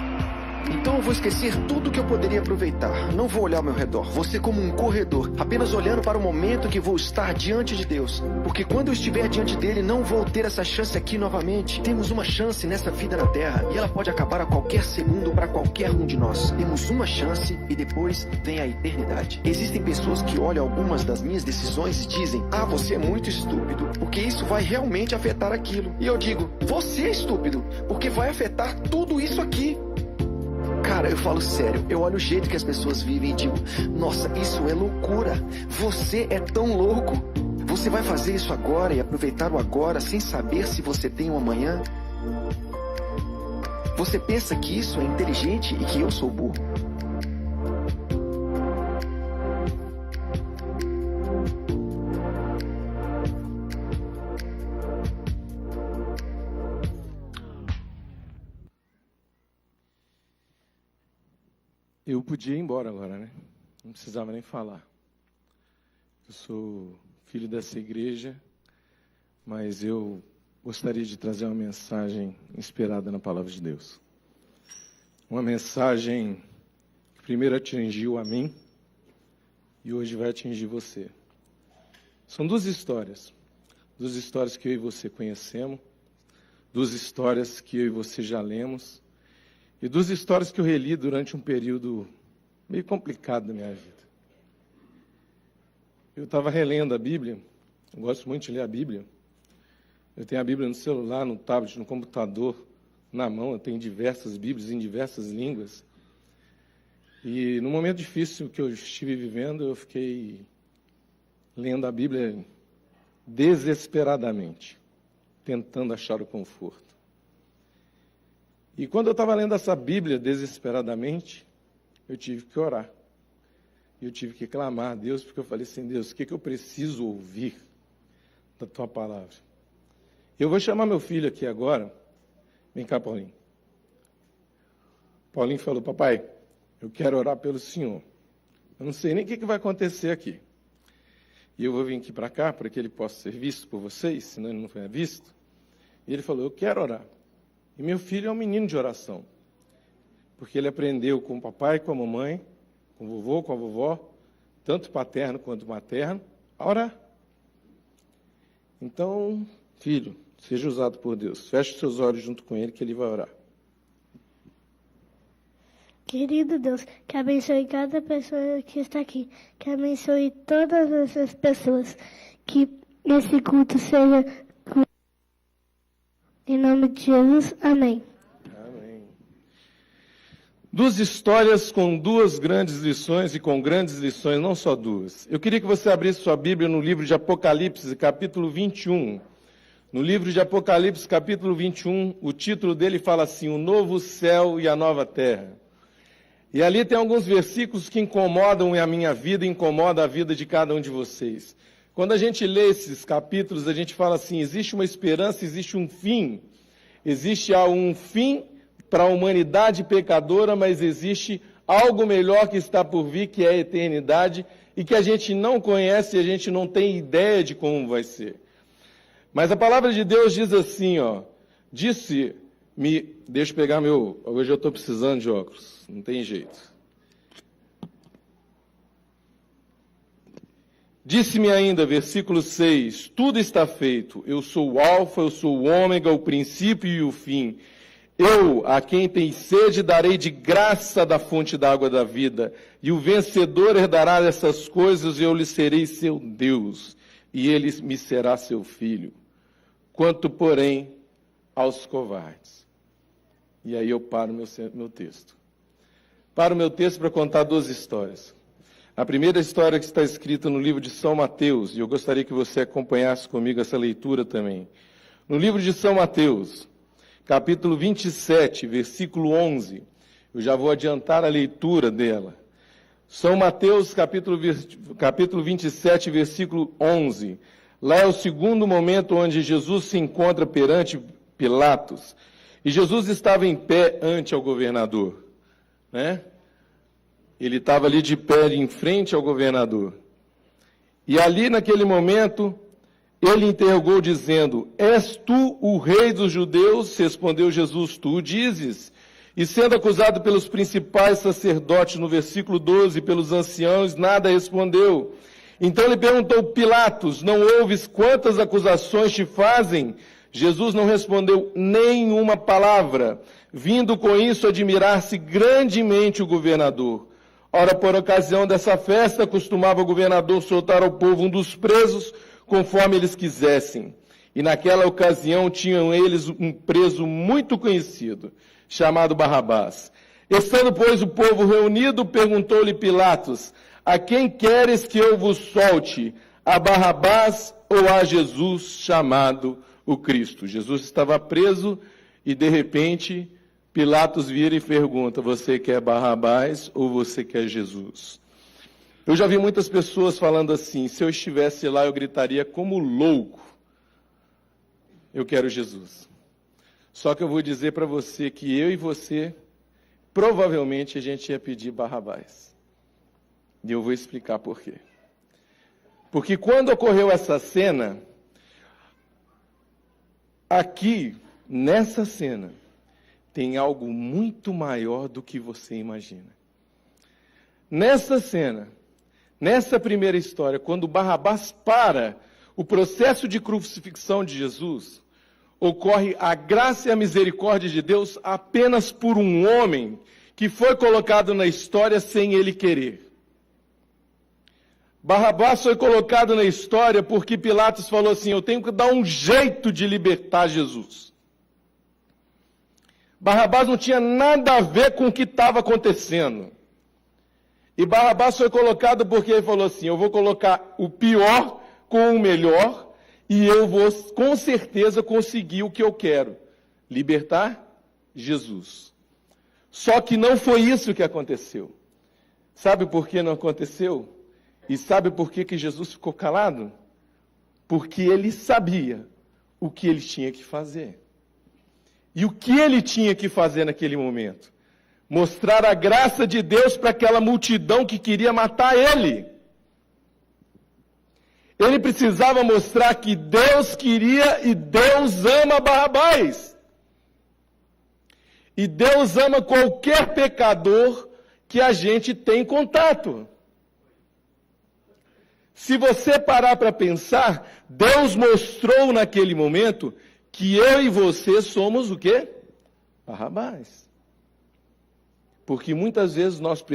Então eu vou esquecer tudo que eu poderia aproveitar. Não vou olhar ao meu redor. Vou ser como um corredor, apenas olhando para o momento que vou estar diante de Deus. Porque quando eu estiver diante dele, não vou ter essa chance aqui novamente. Temos uma chance nessa vida na Terra e ela pode acabar a qualquer segundo para qualquer um de nós. Temos uma chance e depois vem a eternidade. Existem pessoas que olham algumas das minhas decisões e dizem, ah, você é muito estúpido, porque isso vai realmente afetar aquilo. E eu digo, você é estúpido, porque vai afetar tudo isso aqui. Cara, eu falo sério, eu olho o jeito que as pessoas vivem e digo, nossa, isso é loucura, você é tão louco, você vai fazer isso agora e aproveitar o agora sem saber se você tem um amanhã? Você pensa que isso é inteligente e que eu sou burro? Eu podia ir embora agora, né? Não precisava nem falar. Eu sou filho dessa igreja, mas eu gostaria de trazer uma mensagem inspirada na palavra de Deus. Uma mensagem que primeiro atingiu a mim e hoje vai atingir você. São duas histórias que eu e você conhecemos, duas histórias que eu e você já lemos, e duas histórias que eu reli durante um período meio complicado da minha vida. Eu estava relendo a Bíblia, eu gosto muito de ler a Bíblia. Eu tenho a Bíblia no celular, no tablet, no computador, na mão. Eu tenho diversas Bíblias em diversas línguas. E no momento difícil que eu estive vivendo, eu fiquei lendo a Bíblia desesperadamente, tentando achar o conforto. E quando eu estava lendo essa Bíblia desesperadamente, eu tive que orar. E eu tive que clamar a Deus, porque eu falei assim, Deus, o que eu preciso ouvir da Tua palavra? Eu vou chamar meu filho aqui agora. Vem cá, Paulinho. Paulinho falou, papai, eu quero orar pelo senhor. Eu não sei nem o que vai acontecer aqui. E eu vou vir aqui para cá, para que ele possa ser visto por vocês, senão ele não foi visto. E ele falou, eu quero orar. E meu filho é um menino de oração, porque ele aprendeu com o papai, com a mamãe, com o vovô, com a vovó, tanto paterno quanto materno, a orar. Então, filho, seja usado por Deus. Feche os seus olhos junto com ele, que ele vai orar. Querido Deus, que abençoe cada pessoa que está aqui, que abençoe todas essas pessoas, que esse culto seja... Em nome de Jesus, amém. Amém. Duas histórias com duas grandes lições e com grandes lições, não só duas. Eu queria que você abrisse sua Bíblia no livro de Apocalipse, capítulo 21. No livro de Apocalipse, capítulo 21, o título dele fala assim, o novo céu e a nova terra. E ali tem alguns versículos que incomodam a minha vida e incomodam a vida de cada um de vocês. Quando a gente lê esses capítulos, a gente fala assim, existe uma esperança, existe um fim. Existe um fim para a humanidade pecadora, mas existe algo melhor que está por vir, que é a eternidade, e que a gente não conhece e a gente não tem ideia de como vai ser. Mas a palavra de Deus diz assim, disse Deixa eu pegar meu... Hoje eu estou precisando de óculos, não tem jeito. Disse-me ainda, versículo 6, tudo está feito, eu sou o alfa, eu sou o ômega, o princípio e o fim. Eu, a quem tem sede, darei de graça da fonte da água da vida, e o vencedor herdará essas coisas, e eu lhe serei seu Deus, e ele me será seu filho. Quanto, porém, aos covardes. E aí eu paro meu texto. Paro meu texto para contar 2 histórias. A primeira história que está escrita no livro de São Mateus, e eu gostaria que você acompanhasse comigo essa leitura também. No livro de São Mateus, capítulo 27, versículo 11, eu já vou adiantar a leitura dela. São Mateus, capítulo 27, versículo 11. Lá é o segundo momento onde Jesus se encontra perante Pilatos. E Jesus estava em pé ante ao governador, né? Ele estava ali de pé em frente ao governador. E ali, naquele momento, ele interrogou, dizendo, és tu o rei dos judeus? Respondeu Jesus, tu o dizes. E sendo acusado pelos principais sacerdotes, no versículo 12, pelos anciãos, nada respondeu. Então lhe perguntou Pilatos, não ouves quantas acusações te fazem? Jesus não respondeu nenhuma palavra, vindo com isso admirar-se grandemente o governador. Ora, por ocasião dessa festa, costumava o governador soltar ao povo um dos presos, conforme eles quisessem. E naquela ocasião tinham eles um preso muito conhecido, chamado Barrabás. Estando, pois, o povo reunido, perguntou-lhe Pilatos, a quem queres que eu vos solte, a Barrabás ou a Jesus, chamado o Cristo? Jesus estava preso e, de repente, Pilatos vira e pergunta, você quer Barrabás ou você quer Jesus? Eu já vi muitas pessoas falando assim, se eu estivesse lá eu gritaria como louco, eu quero Jesus. Só que eu vou dizer para você que eu e você, provavelmente a gente ia pedir Barrabás. E eu vou explicar por quê. Porque quando ocorreu essa cena, aqui, nessa cena, tem algo muito maior do que você imagina. Nessa cena, nessa primeira história, quando Barrabás para o processo de crucifixão de Jesus, ocorre a graça e a misericórdia de Deus apenas por um homem que foi colocado na história sem ele querer. Barrabás foi colocado na história porque Pilatos falou assim, eu tenho que dar um jeito de libertar Jesus. Barrabás não tinha nada a ver com o que estava acontecendo. E Barrabás foi colocado porque ele falou assim, eu vou colocar o pior com o melhor e eu vou com certeza conseguir o que eu quero. Libertar Jesus. Só que não foi isso que aconteceu. Sabe por que não aconteceu? E sabe por que Jesus ficou calado? Porque ele sabia o que ele tinha que fazer. E o que ele tinha que fazer naquele momento? Mostrar a graça de Deus para aquela multidão que queria matar ele. Ele precisava mostrar que Deus queria e Deus ama Barrabás. E Deus ama qualquer pecador que a gente tem contato. Se você parar para pensar, Deus mostrou naquele momento que eu e você somos o quê? Barrabás. Porque muitas vezes nós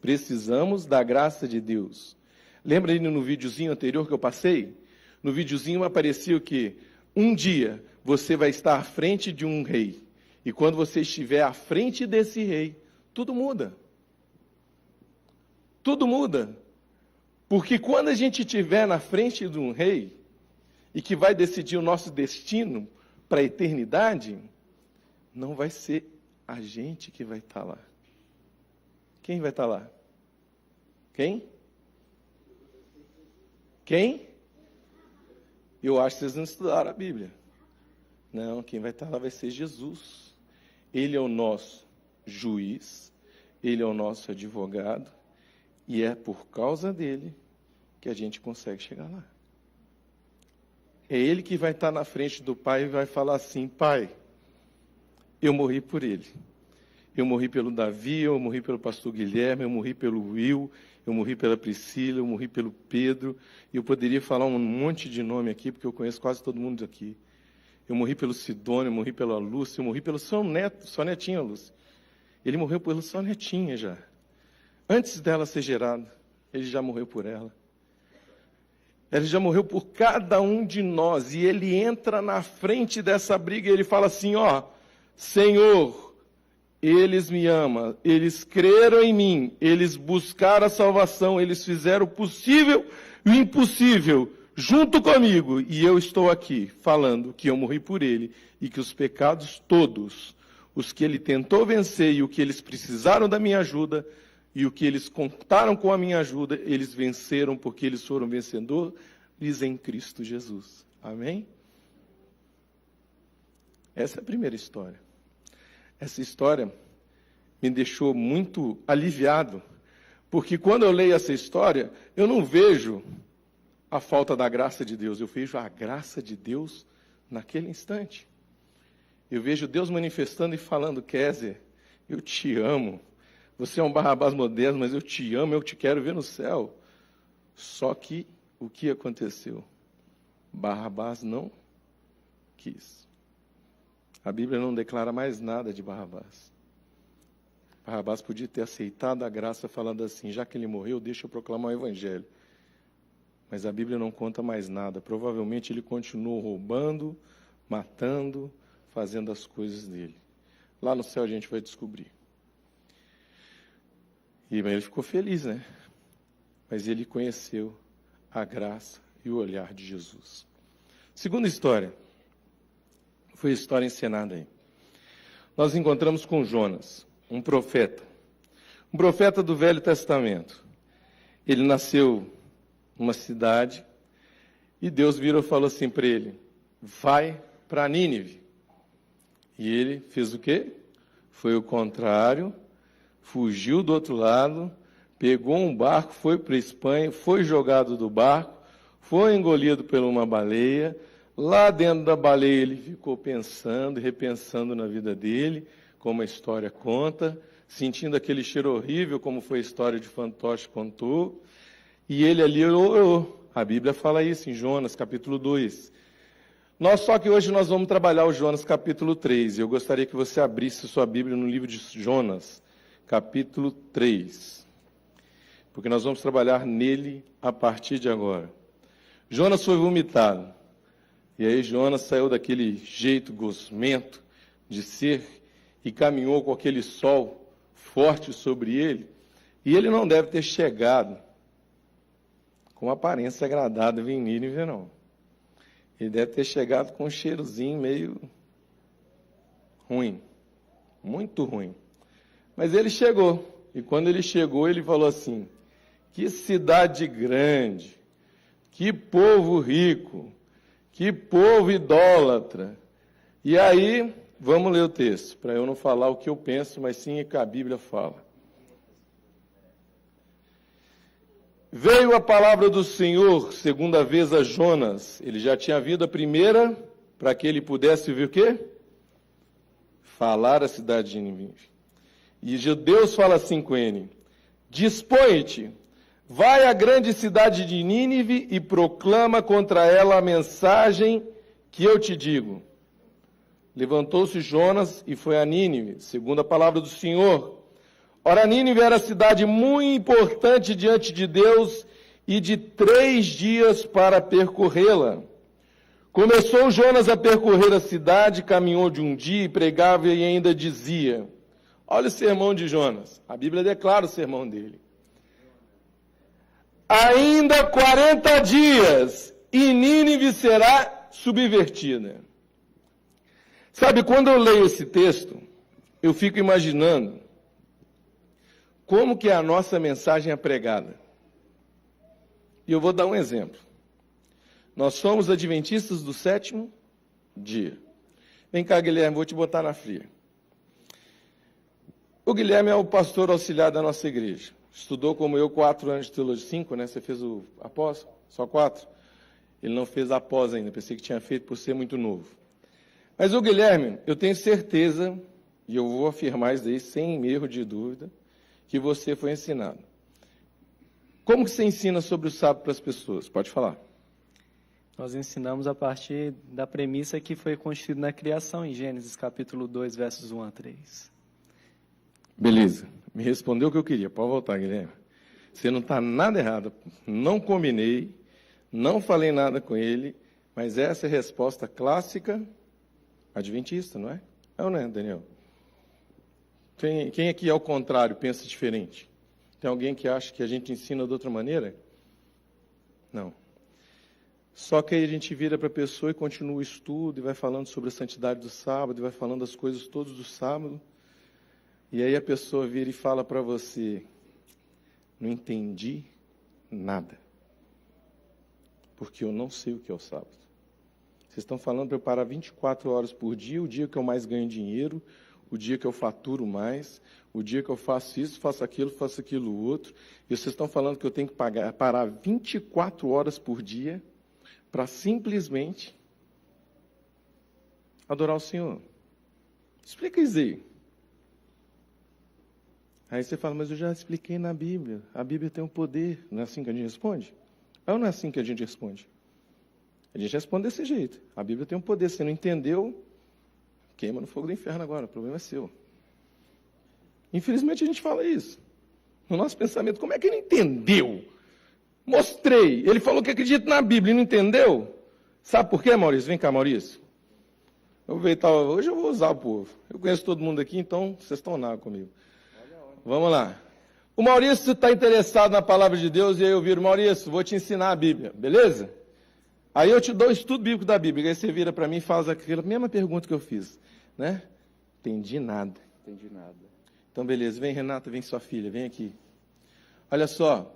precisamos da graça de Deus. Lembra aí no videozinho anterior que eu passei? No videozinho aparecia o quê? Um dia você vai estar à frente de um rei. E quando você estiver à frente desse rei, tudo muda. Tudo muda. Porque quando a gente estiver na frente de um rei, e que vai decidir o nosso destino para a eternidade, não vai ser a gente que vai estar lá. Quem vai estar lá? Quem? Quem? Eu acho que vocês não estudaram a Bíblia. Não, quem vai estar lá vai ser Jesus. Ele é o nosso juiz, ele é o nosso advogado, e é por causa dele que a gente consegue chegar lá. É ele que vai estar na frente do Pai e vai falar assim, Pai, eu morri por ele. Eu morri pelo Davi, eu morri pelo pastor Guilherme, eu morri pelo Will, eu morri pela Priscila, eu morri pelo Pedro. E eu poderia falar um monte de nome aqui, porque eu conheço quase todo mundo aqui. Eu morri pelo Sidônio, eu morri pela Lúcia, eu morri pelo seu neto, sua netinha, Lúcia. Ele morreu pela sua netinha já. Antes dela ser gerada, ele já morreu por ela. Ele já morreu por cada um de nós. E ele entra na frente dessa briga e ele fala assim, ó, Senhor, eles me amam, eles creram em mim, eles buscaram a salvação, eles fizeram o possível e o impossível junto comigo. E eu estou aqui falando que eu morri por ele e que os pecados todos, os que ele tentou vencer e o que eles precisaram da minha ajuda e o que eles contaram com a minha ajuda, eles venceram porque eles foram vencedores em Cristo Jesus. Amém? Essa é a primeira história. Essa história me deixou muito aliviado, porque quando eu leio essa história, eu não vejo a falta da graça de Deus, eu vejo a graça de Deus naquele instante. Eu vejo Deus manifestando e falando, Kézia, eu te amo, você é um Barrabás moderno, mas eu te amo, eu te quero ver no céu. Só que, o que aconteceu? Barrabás não quis. A Bíblia não declara mais nada de Barrabás. Barrabás podia ter aceitado a graça falando assim, já que ele morreu, deixa eu proclamar o Evangelho. Mas a Bíblia não conta mais nada. Provavelmente ele continuou roubando, matando, fazendo as coisas dele. Lá no céu a gente vai descobrir. E ele ficou feliz, né? Mas ele conheceu a graça e o olhar de Jesus. Segunda história. Foi a história encenada aí. Nós encontramos com Jonas, um profeta do Velho Testamento. Ele nasceu numa cidade e Deus virou e falou assim para ele, vai para Nínive. E ele fez o quê? Foi o contrário, fugiu do outro lado, pegou um barco, foi para a Espanha, foi jogado do barco, foi engolido por uma baleia. Lá dentro da baleia ele ficou pensando e repensando na vida dele, como a história conta, sentindo aquele cheiro horrível, como foi a história de Fantoche contou, e ele ali orou. A Bíblia fala isso em Jonas, capítulo 2. Só que hoje nós vamos trabalhar o Jonas, capítulo 3. Eu gostaria que você abrisse sua Bíblia no livro de Jonas, capítulo 3. Porque nós vamos trabalhar nele a partir de agora. Jonas foi vomitado. E aí Jonas saiu daquele jeito gosmento de ser e caminhou com aquele sol forte sobre ele. E ele não deve ter chegado com aparência agradável em Nínive, não. Ele deve ter chegado com um cheirozinho meio ruim, muito ruim. Mas ele chegou, e quando ele chegou, ele falou assim, que cidade grande, que povo rico, que povo idólatra. E aí, vamos ler o texto, para eu não falar o que eu penso, mas sim o que a Bíblia fala. Veio a palavra do Senhor, segunda vez a Jonas. Ele já tinha vindo a primeira, para que ele pudesse ver o quê? Falar a cidade de Nínive. E Deus fala assim com ele, dispõe-te, vai à grande cidade de Nínive e proclama contra ela a mensagem que eu te digo. Levantou-se Jonas e foi a Nínive, segundo a palavra do Senhor. Ora, Nínive era cidade muito importante diante de Deus e de 3 dias para percorrê-la. Começou Jonas a percorrer a cidade, caminhou de um dia e pregava e ainda dizia, olha o sermão de Jonas, a Bíblia declara o sermão dele. Ainda 40 dias e Nínive será subvertida. Sabe, quando eu leio esse texto, eu fico imaginando como que a nossa mensagem é pregada. E eu vou dar um exemplo. Nós somos adventistas do 7º dia. Vem cá, Guilherme, vou te botar na fria. O Guilherme é o pastor auxiliar da nossa igreja. Estudou como eu 4 anos de teologia, 5, né? Você fez o após? Só 4? Ele não fez após ainda, pensei que tinha feito por ser muito novo. Mas o Guilherme, eu tenho certeza e eu vou afirmar isso aí sem erro de dúvida, que você foi ensinado. Como que você ensina sobre o sábado para as pessoas? Pode falar. Nós ensinamos a partir da premissa que foi constituída na criação, em Gênesis capítulo 2, versos 1 a 3. Beleza, me respondeu o que eu queria. Pode voltar, Guilherme. Você não está nada errado. Não combinei, não falei nada com ele, mas essa é a resposta clássica adventista, não é? É ou não é, Daniel? Quem aqui, ao contrário, pensa diferente? Tem alguém que acha que a gente ensina de outra maneira? Não. Só que aí a gente vira para a pessoa e continua o estudo, e vai falando sobre a santidade do sábado, e vai falando as coisas todas do sábado. E aí a pessoa vira e fala para você, não entendi nada. Porque eu não sei o que é o sábado. Vocês estão falando para eu parar 24 horas por dia, o dia que eu mais ganho dinheiro, o dia que eu faturo mais, o dia que eu faço isso, faço aquilo outro. E vocês estão falando que eu tenho que parar 24 horas por dia para simplesmente adorar o Senhor. Explica isso aí. Aí você fala, mas eu já expliquei na Bíblia. A Bíblia tem um poder. Não é assim que a gente responde? Ou não é assim que a gente responde? A gente responde desse jeito. A Bíblia tem um poder. Se você não entendeu, queima no fogo do inferno agora. O problema é seu. Infelizmente a gente fala isso. No nosso pensamento, como é que ele entendeu? Mostrei. Ele falou que acredita na Bíblia e não entendeu? Sabe por quê, Maurício? Vem cá, Maurício. Hoje eu vou usar o povo. Eu conheço todo mundo aqui, então vocês estão na comigo. Vamos lá. O Maurício está interessado na palavra de Deus e aí eu viro, Maurício, vou te ensinar a Bíblia, beleza? Aí eu te dou o estudo bíblico da Bíblia. Aí você vira para mim e faz aquela mesma pergunta que eu fiz, né? Entendi nada. Entendi nada. Então, beleza. Vem, Renata, vem sua filha, vem aqui. Olha só.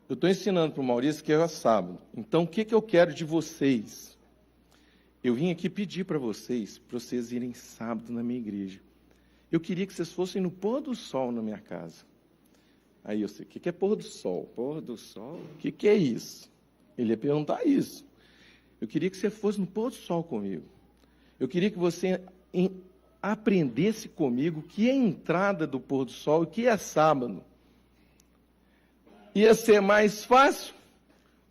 Eu estou ensinando para o Maurício que é sábado. Então, o que eu quero de vocês? Eu vim aqui pedir para vocês irem sábado na minha igreja. Eu queria que vocês fossem no pôr do sol na minha casa. Aí eu sei, o que é pôr do sol? Pôr do sol? O que é isso? Ele ia perguntar isso. Eu queria que você fosse no pôr do sol comigo. Eu queria que você aprendesse comigo o que é a entrada do pôr do sol e o que é sábado. Ia ser mais fácil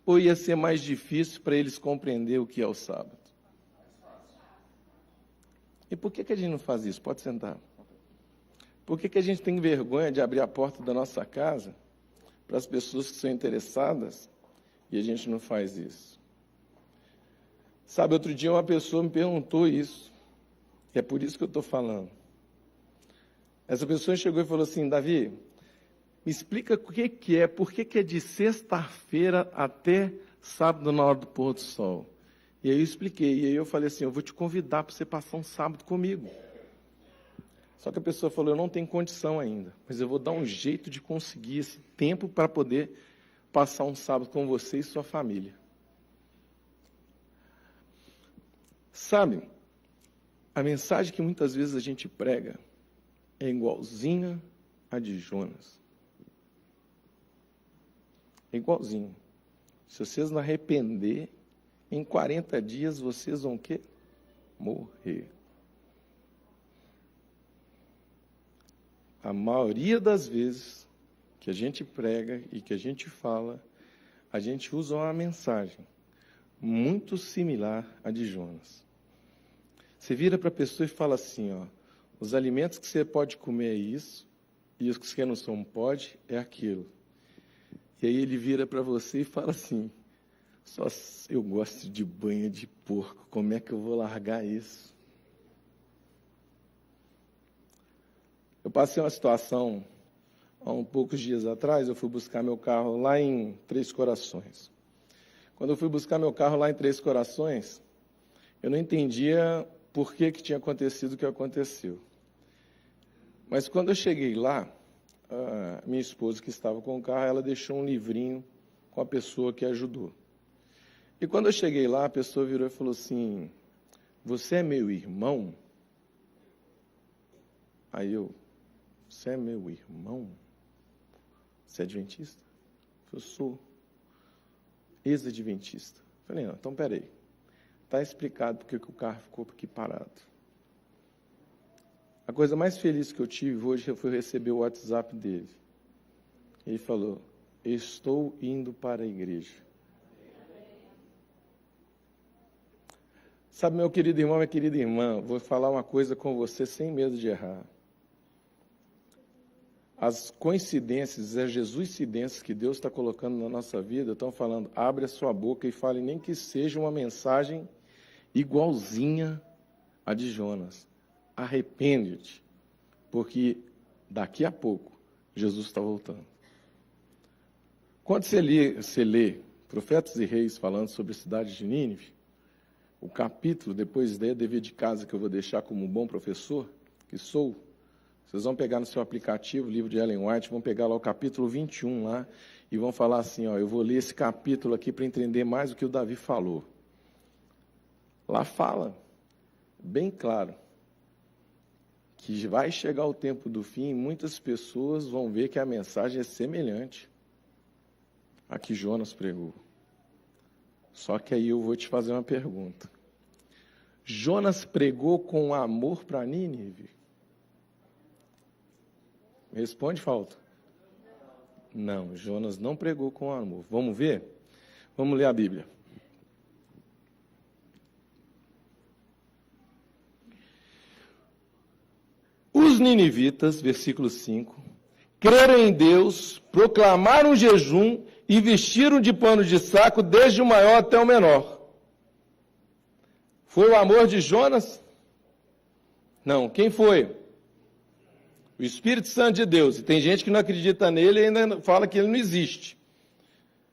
ou ia ser mais difícil para eles compreender o que é o sábado? E por que a gente não faz isso? Pode sentar. Por que a gente tem vergonha de abrir a porta da nossa casa para as pessoas que são interessadas e a gente não faz isso? Sabe, outro dia uma pessoa me perguntou isso, e é por isso que eu estou falando. Essa pessoa chegou e falou assim, Davi, me explica o que é, por que é de sexta-feira até sábado na hora do pôr do sol? E aí eu expliquei, e aí eu falei assim, eu vou te convidar para você passar um sábado comigo. Só que a pessoa falou, eu não tenho condição ainda, mas eu vou dar um jeito de conseguir esse tempo para poder passar um sábado com você e sua família. Sabe, a mensagem que muitas vezes a gente prega é igualzinha a de Jonas. É igualzinho. Se vocês não arrepender, em 40 dias vocês vão o quê? Morrer. A maioria das vezes que a gente prega e que a gente fala, a gente usa uma mensagem muito similar à de Jonas. Você vira para a pessoa e fala assim, ó, os alimentos que você pode comer é isso, e os que você não pode é aquilo. E aí ele vira para você e fala assim, só eu gosto de banha de porco, como é que eu vou largar isso? Eu passei uma situação, há poucos dias atrás, eu fui buscar meu carro lá em Três Corações. Quando eu fui buscar meu carro lá em Três Corações, eu não entendia por que tinha acontecido o que aconteceu. Mas quando eu cheguei lá, a minha esposa que estava com o carro, ela deixou um livrinho com a pessoa que ajudou. E quando eu cheguei lá, a pessoa virou e falou assim, você é meu irmão? Aí você é meu irmão? Você é adventista? Eu sou ex-adventista. Falei, não, então peraí. Está explicado porque que o carro ficou aqui parado. A coisa mais feliz que eu tive hoje foi receber o WhatsApp dele. Ele falou: estou indo para a igreja. Sabe, meu querido irmão, minha querida irmã, vou falar uma coisa com você sem medo de errar. As coincidências, as jesuicidências que Deus está colocando na nossa vida, estão falando: abre a sua boca e fale, nem que seja uma mensagem igualzinha à de Jonas. Arrepende-te, porque daqui a pouco Jesus está voltando. Quando você lê Profetas e Reis falando sobre a cidade de Nínive, o capítulo, depois daí, dever de casa que eu vou deixar como um bom professor, que sou, vocês vão pegar no seu aplicativo, o livro de Ellen White, vão pegar lá o capítulo 21 lá, e vão falar assim, ó, eu vou ler esse capítulo aqui para entender mais o que o Davi falou. Lá fala, bem claro, que vai chegar o tempo do fim e muitas pessoas vão ver que a mensagem é semelhante a que Jonas pregou. Só que aí eu vou te fazer uma pergunta. Jonas pregou com amor para Nínive? Responde, falta. Não, Jonas não pregou com amor. Vamos ver? Vamos ler a Bíblia. Os ninivitas, versículo 5, creram em Deus, proclamaram jejum e vestiram de pano de saco desde o maior até o menor. Foi o amor de Jonas? Não. Quem foi? O Espírito Santo de Deus. E tem gente que não acredita nele e ainda fala que ele não existe.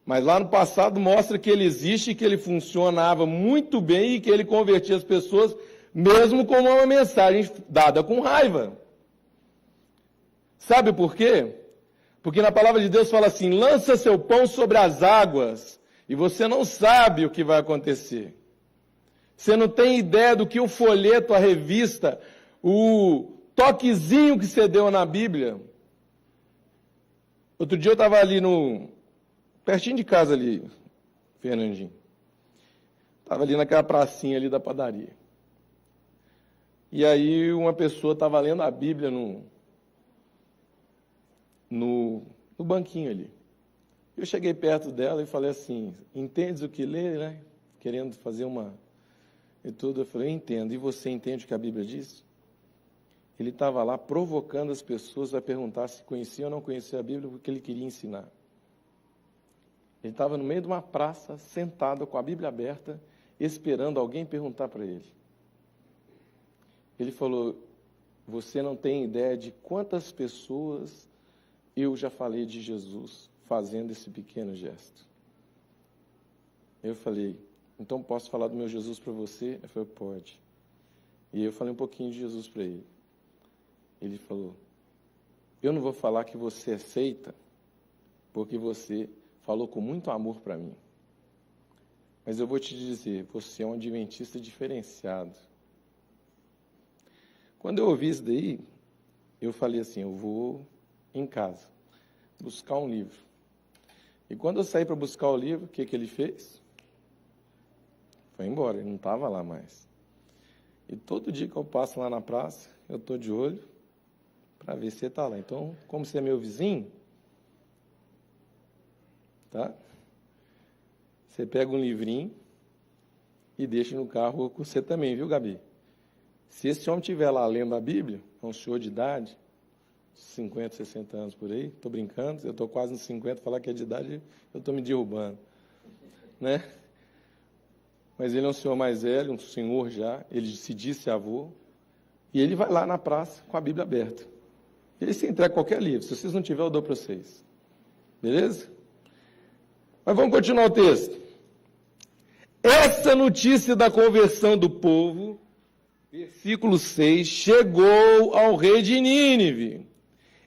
Mas lá no passado mostra que ele existe, que ele funcionava muito bem e que ele convertia as pessoas mesmo com uma mensagem dada com raiva. Sabe por quê? Porque na palavra de Deus fala assim, lança seu pão sobre as águas, e você não sabe o que vai acontecer. Você não tem ideia do que o folheto, a revista, o toquezinho que você deu na Bíblia. Outro dia eu estava ali pertinho de casa ali, Fernandinho. Estava ali naquela pracinha ali da padaria. E aí uma pessoa estava lendo a Bíblia no banquinho ali. Eu cheguei perto dela e falei assim, entendes o que lê, né? Querendo fazer e tudo. Eu falei, eu entendo. E você entende o que a Bíblia diz? Ele estava lá provocando as pessoas a perguntar se conhecia ou não conhecia a Bíblia, porque ele queria ensinar. Ele estava no meio de uma praça, sentado com a Bíblia aberta, esperando alguém perguntar para ele. Ele falou, você não tem ideia de quantas pessoas eu já falei de Jesus fazendo esse pequeno gesto. Eu falei, então posso falar do meu Jesus para você? Ele falou, pode. E eu falei um pouquinho de Jesus para ele. Ele falou, eu não vou falar que você aceita, porque você falou com muito amor para mim. Mas eu vou te dizer, você é um adventista diferenciado. Quando eu ouvi isso daí, eu falei assim, eu vou em casa buscar um livro. E quando eu saí para buscar o livro, o que ele fez? Foi embora, ele não estava lá mais. E todo dia que eu passo lá na praça, eu estou de olho para ver se ele está lá. Então, como você é meu vizinho, tá? Você pega um livrinho e deixa no carro com você também, viu, Gabi? Se esse homem estiver lá lendo a Bíblia, é um senhor de idade, 50, 60 anos por aí, estou brincando, eu estou quase nos 50, falar que é de idade, eu estou me derrubando, né? Mas ele é um senhor mais velho, um senhor já, ele se disse avô, e ele vai lá na praça com a Bíblia aberta. Ele se entrega qualquer livro, se vocês não tiverem, eu dou para vocês. Beleza? Mas vamos continuar o texto. Essa notícia da conversão do povo, versículo 6, chegou ao rei de Nínive.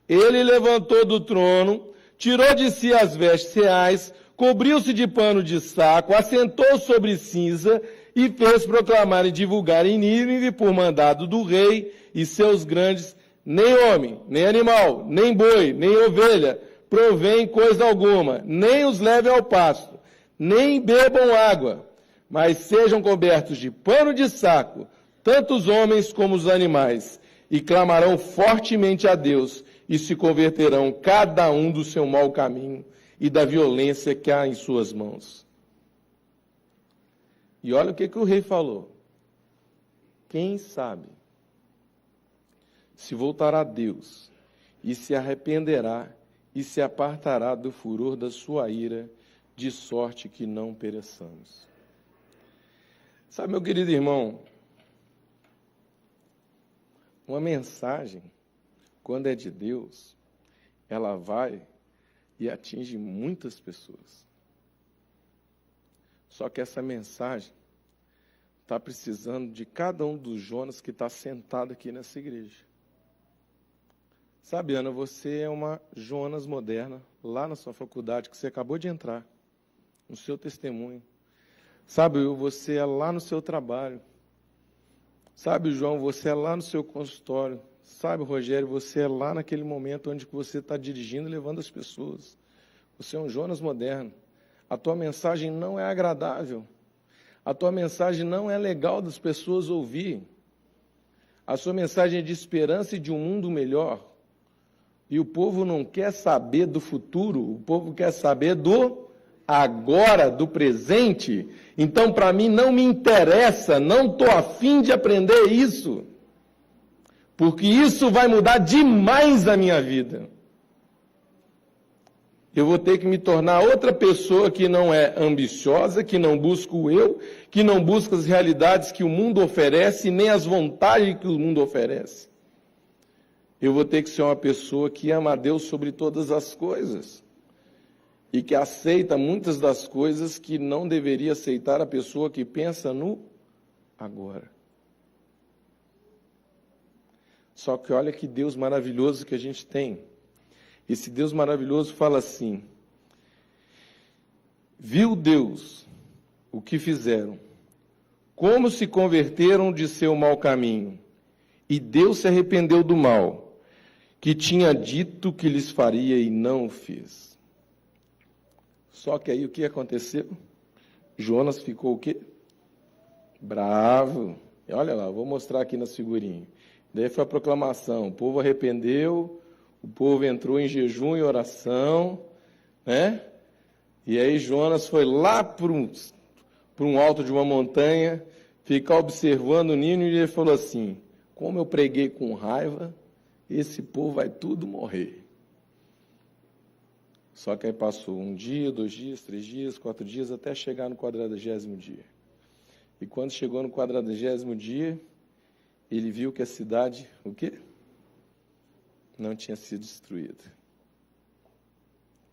Ele levantou do trono, tirou de si as vestes reais, cobriu-se de pano de saco, assentou sobre cinza e fez proclamar e divulgar em Nínive, por mandado do rei e seus grandes, nem homem, nem animal, nem boi, nem ovelha, provém coisa alguma, nem os leve ao pasto, nem bebam água, mas sejam cobertos de pano de saco, tanto os homens como os animais, e clamarão fortemente a Deus e se converterão cada um do seu mau caminho e da violência que há em suas mãos. E olha o que o rei falou. Quem sabe se voltará a Deus e se arrependerá e se apartará do furor da sua ira, de sorte que não pereçamos. Sabe, meu querido irmão, uma mensagem, quando é de Deus, ela vai e atinge muitas pessoas. Só que essa mensagem está precisando de cada um dos Jonas que está sentado aqui nessa igreja. Sabe, Ana, você é uma Jonas moderna, lá na sua faculdade, que você acabou de entrar, no seu testemunho. Sabe, você é lá no seu trabalho. Sabe, João, você é lá no seu consultório. Sabe, Rogério, você é lá naquele momento onde você está dirigindo e levando as pessoas. Você é um Jonas moderno. A tua mensagem não é agradável. A tua mensagem não é legal das pessoas ouvir. A sua mensagem é de esperança e de um mundo melhor. E o povo não quer saber do futuro, o povo quer saber do agora, do presente. Então, para mim, não me interessa, não estou afim de aprender isso. Porque isso vai mudar demais a minha vida. Eu vou ter que me tornar outra pessoa que não é ambiciosa, que não busca o eu, que não busca as realidades que o mundo oferece, nem as vantagens que o mundo oferece. Eu vou ter que ser uma pessoa que ama a Deus sobre todas as coisas e que aceita muitas das coisas que não deveria aceitar a pessoa que pensa no agora. Só que olha que Deus maravilhoso que a gente tem. Esse Deus maravilhoso fala assim: viu Deus o que fizeram, como se converteram de seu mau caminho, e Deus se arrependeu do mal que tinha dito que lhes faria e não o fez. Só que aí o que aconteceu? Jonas ficou o quê? Bravo. E olha lá, vou mostrar aqui nas figurinhas. Daí foi a proclamação, o povo arrependeu, o povo entrou em jejum e oração, né? E aí Jonas foi lá para um alto de uma montanha, ficar observando o Nínive, e ele falou assim: como eu preguei com raiva, esse povo vai tudo morrer. Só que aí passou 1 dia, 2 dias, 3 dias, 4 dias, até chegar no 40º dia. E quando chegou no 40º dia, ele viu que a cidade, o quê? Não tinha sido destruída.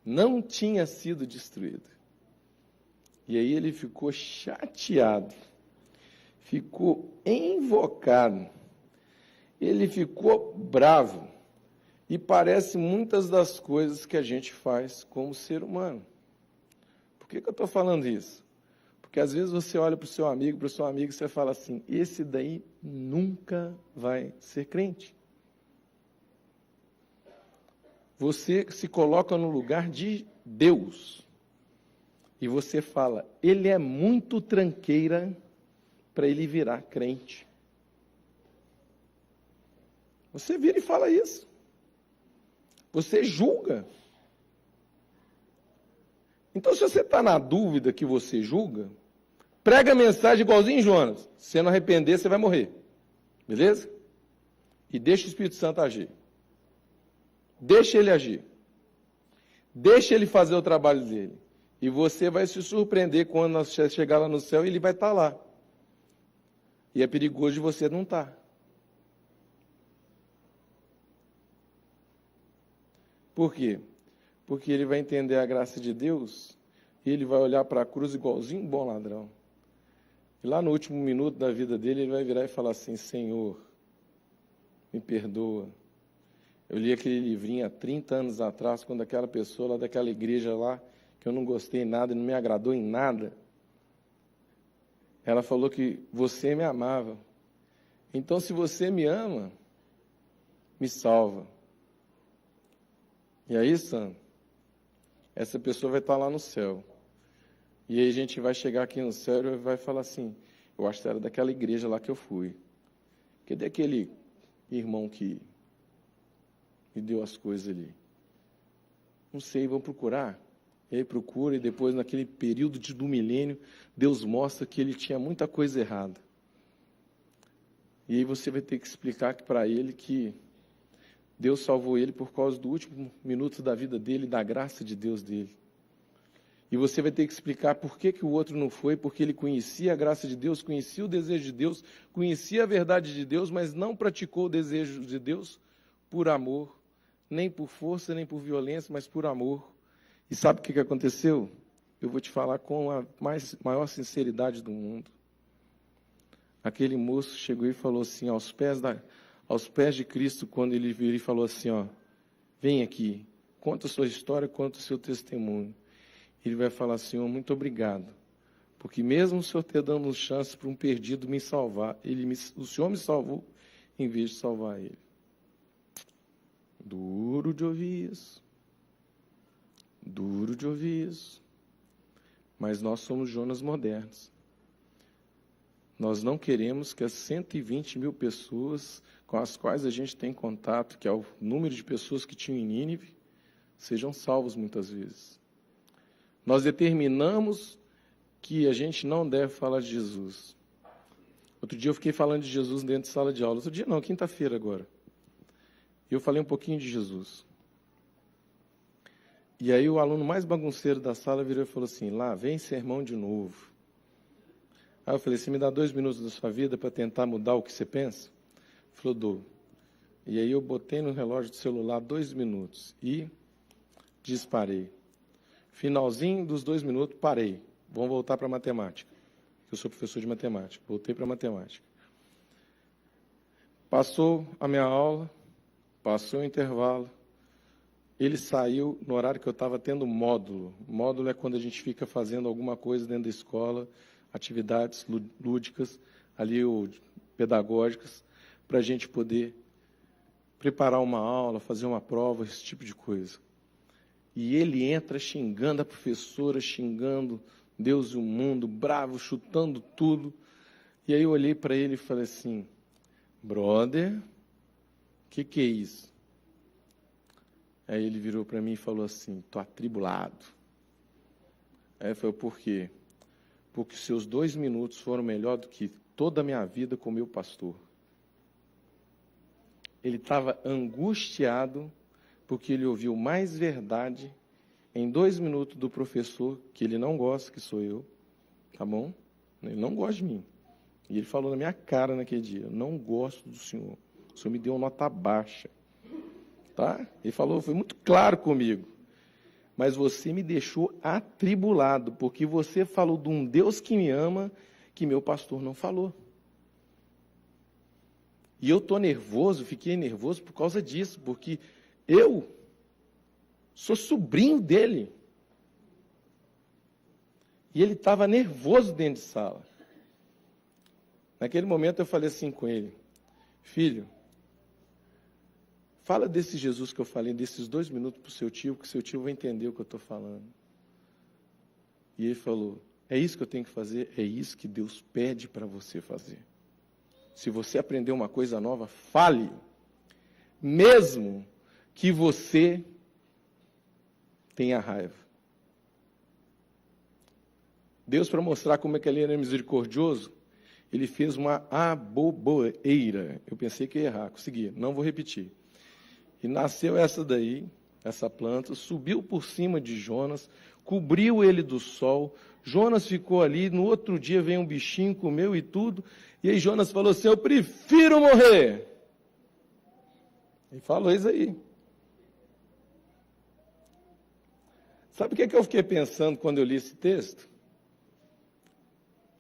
Não tinha sido destruída. E aí ele ficou chateado, ficou invocado, ele ficou bravo. E parece muitas das coisas que a gente faz como ser humano. Por que eu estou falando isso? Porque às vezes você olha para o seu amigo e você fala assim: esse daí nunca vai ser crente. Você se coloca no lugar de Deus. E você fala: ele é muito tranqueira para ele virar crente. Você vira e fala isso. Você julga. Então, se você está na dúvida que você julga, prega a mensagem igualzinho Jonas. Se você não arrepender, você vai morrer. Beleza? E deixa o Espírito Santo agir. Deixa ele agir. Deixa ele fazer o trabalho dele. E você vai se surpreender quando você chegar lá no céu e ele vai estar lá. E é perigoso de você não estar. Por quê? Porque ele vai entender a graça de Deus e ele vai olhar para a cruz igualzinho um bom ladrão. E lá no último minuto da vida dele, ele vai virar e falar assim: Senhor, me perdoa. Eu li aquele livrinho há 30 anos atrás, quando aquela pessoa lá daquela igreja lá, que eu não gostei nada, não me agradou em nada, ela falou que você me amava. Então, se você me ama, me salva. E aí, Sam, essa pessoa vai estar lá no céu. E aí a gente vai chegar aqui no céu e vai falar assim: eu acho que era daquela igreja lá que eu fui. Cadê aquele irmão que me deu as coisas ali? Não sei, vamos procurar. E aí procura, e depois, naquele período do milênio, Deus mostra que ele tinha muita coisa errada. E aí você vai ter que explicar para ele que Deus salvou ele por causa do último minuto da vida dele, da graça de Deus dele. E você vai ter que explicar por que o outro não foi, porque ele conhecia a graça de Deus, conhecia o desejo de Deus, conhecia a verdade de Deus, mas não praticou o desejo de Deus por amor, nem por força, nem por violência, mas por amor. E sabe o que aconteceu? Eu vou te falar com a maior sinceridade do mundo. Aquele moço chegou e falou assim, aos pés de Cristo, quando ele virou e falou assim, ó, vem aqui, conta a sua história, conta o seu testemunho. Ele vai falar, Senhor, muito obrigado, porque mesmo o Senhor ter dado chance para um perdido me salvar, o Senhor me salvou em vez de salvar ele. Duro de ouvir isso. Duro de ouvir isso. Mas nós somos Jonas modernos. Nós não queremos que as 120 mil pessoas com as quais a gente tem contato, que é o número de pessoas que tinham em Nínive, sejam salvos muitas vezes. Nós determinamos que a gente não deve falar de Jesus. Outro dia eu fiquei falando de Jesus dentro de sala de aula. Outro dia não, quinta-feira agora. Eu falei um pouquinho de Jesus. E aí o aluno mais bagunceiro da sala virou e falou assim, lá vem sermão de novo. Aí eu falei, você me dá 2 minutos da sua vida para tentar mudar o que você pensa? Ele falou, dou. E aí eu botei no relógio do celular 2 minutos e disparei. Finalzinho dos 2 minutos, parei. Vamos voltar para a matemática. Eu sou professor de matemática. Voltei para a matemática. Passou a minha aula, passou o intervalo. Ele saiu no horário que eu estava tendo módulo. Módulo é quando a gente fica fazendo alguma coisa dentro da escola, atividades lúdicas, ali pedagógicas, para a gente poder preparar uma aula, fazer uma prova, esse tipo de coisa. E ele entra xingando a professora, xingando Deus e o mundo, bravo, chutando tudo. E aí eu olhei para ele e falei assim, brother, o que é isso? Aí ele virou para mim e falou assim, estou atribulado. Aí eu falei, por quê? Porque seus 2 minutos foram melhor do que toda a minha vida com meu pastor. Ele estava angustiado porque ele ouviu mais verdade em 2 minutos do professor, que ele não gosta, que sou eu, tá bom? Ele não gosta de mim. E ele falou na minha cara naquele dia, não gosto do senhor. O senhor me deu uma nota baixa. Tá? Ele falou, foi muito claro comigo. Mas você me deixou atribulado, porque você falou de um Deus que me ama, que meu pastor não falou. E eu estou nervoso, fiquei nervoso por causa disso, porque eu sou sobrinho dele. E ele estava nervoso dentro de sala. Naquele momento eu falei assim com ele, filho, fala desse Jesus que eu falei, desses 2 minutos para o seu tio, que seu tio vai entender o que eu estou falando. E ele falou, é isso que eu tenho que fazer? É isso que Deus pede para você fazer. Se você aprender uma coisa nova, fale. Mesmo que você tenha raiva. Deus, para mostrar como é que ele era misericordioso, ele fez uma aboboeira. Eu pensei que ia errar, consegui, não vou repetir. E nasceu essa daí, essa planta, subiu por cima de Jonas, cobriu ele do sol. Jonas ficou ali, no outro dia veio um bichinho, comeu e tudo. E aí Jonas falou assim, eu prefiro morrer. Ele falou isso aí. Sabe o que eu fiquei pensando quando eu li esse texto?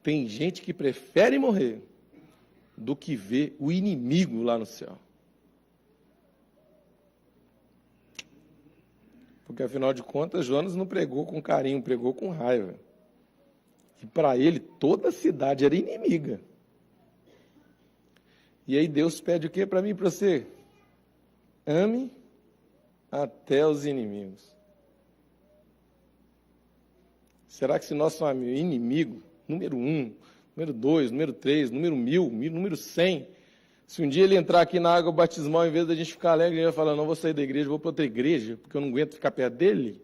Tem gente que prefere morrer do que ver o inimigo lá no céu. Porque, afinal de contas, Jonas não pregou com carinho, pregou com raiva. E, para ele, toda a cidade era inimiga. E aí Deus pede o que para mim e para você? Ame até os inimigos. Será que se nosso inimigo, número 1, número 2, número 3, número 1000, número 100, Se um dia ele entrar aqui na água batismal, em vez da gente ficar alegre, ele vai falar, não vou sair da igreja, vou para outra igreja, porque eu não aguento ficar perto dele,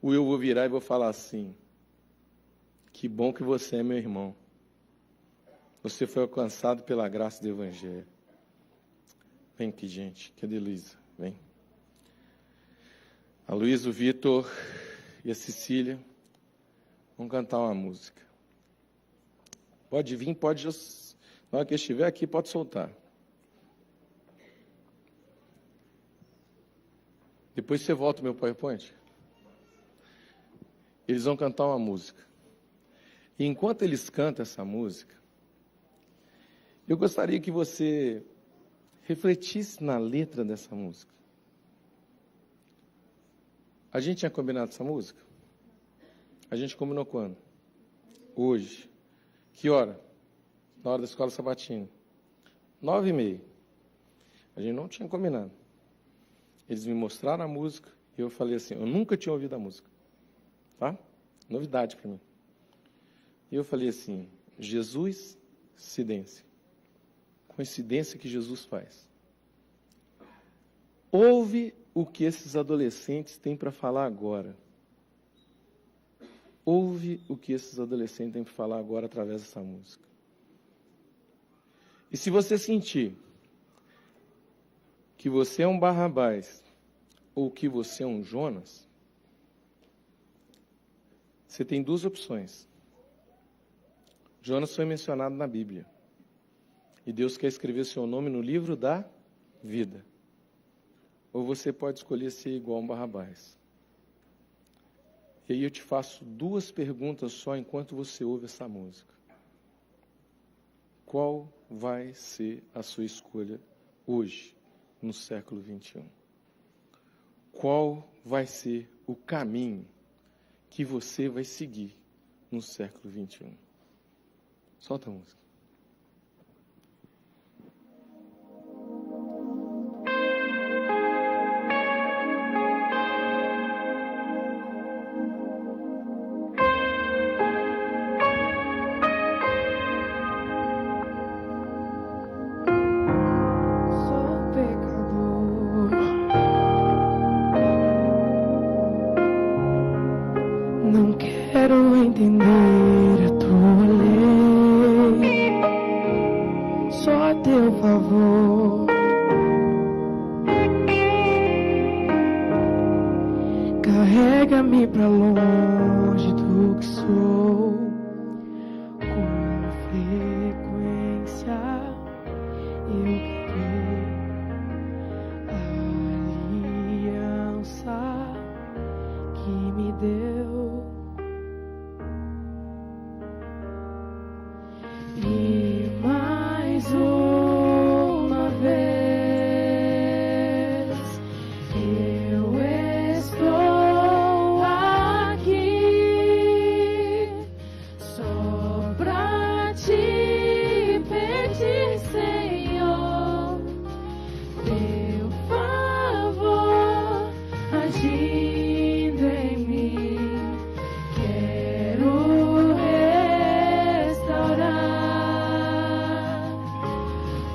ou eu vou virar e vou falar assim, que bom que você é meu irmão. Você foi alcançado pela graça do Evangelho. Vem aqui, gente. Cadê a Luísa? Vem. A Luísa, o Vitor e a Cecília vão cantar uma música. Pode vir, pode... Na hora que estiver aqui, pode soltar. Depois você volta o meu PowerPoint. Eles vão cantar uma música. E enquanto eles cantam essa música, eu gostaria que você refletisse na letra dessa música. A gente tinha combinado essa música? A gente combinou quando? Hoje. Que hora? Na hora da escola sabatina. 9h30. A gente não tinha combinado. Eles me mostraram a música e eu falei assim, eu nunca tinha ouvido a música. Tá? Novidade para mim. E eu falei assim, Jesus, coincidência. Coincidência que Jesus faz. Ouve o que esses adolescentes têm para falar agora. Ouve o que esses adolescentes têm para falar agora através dessa música. E se você sentir que você é um Barrabás ou que você é um Jonas, você tem duas opções. Jonas foi mencionado na Bíblia. E Deus quer escrever seu nome no livro da vida. Ou você pode escolher ser igual a um Barrabás. E aí eu te faço duas perguntas só enquanto você ouve essa música. Qual vai ser a sua escolha hoje, no século 21? Qual vai ser o caminho que você vai seguir no século 21? Solta a música. Não quero entender a tua lei, só a teu favor. Carrega-me pra longe do que sou, com frequência eu quero a aliança que me deu. E mais uma vez eu estou aqui só pra te pedir, Senhor, teu favor agindo em mim. Quero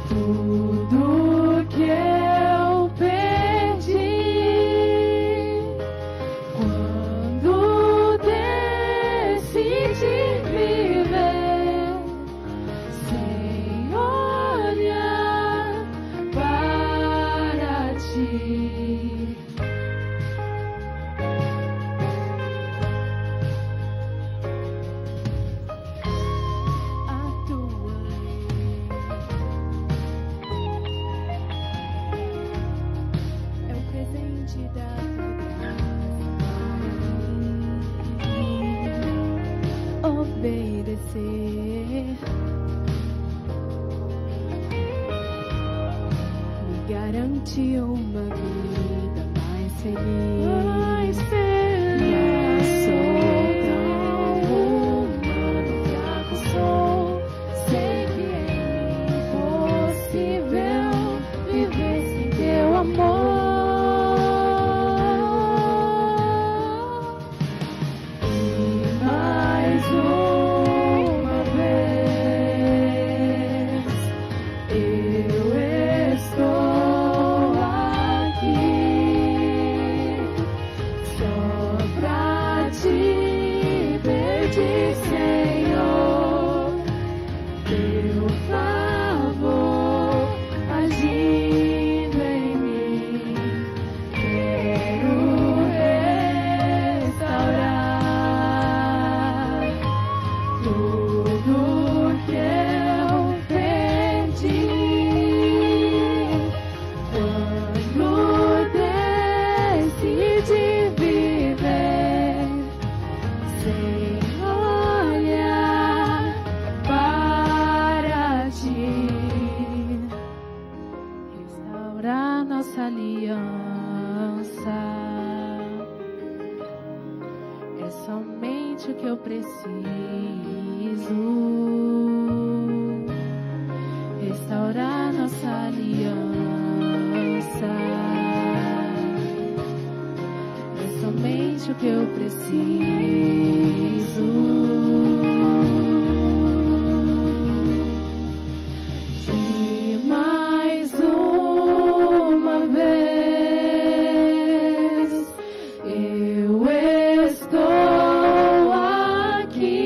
tudo que eu perdi quando decidi viver sem olhar para ti. A tua é o presente da obedecer, me garante uma vida mais feliz. Mas sou tão humano, fraco sou, sei que é impossível viver sem teu amor. Mais uma vez te perdi, Senhor, teu favor agindo em mim, quero restaurar tudo que eu perdi. Quando decidi viver sem olhar para ti, restaurar nossa aliança é somente o que eu preciso. Restaurar nossa aliança é somente o que eu preciso. De mais uma vez eu estou aqui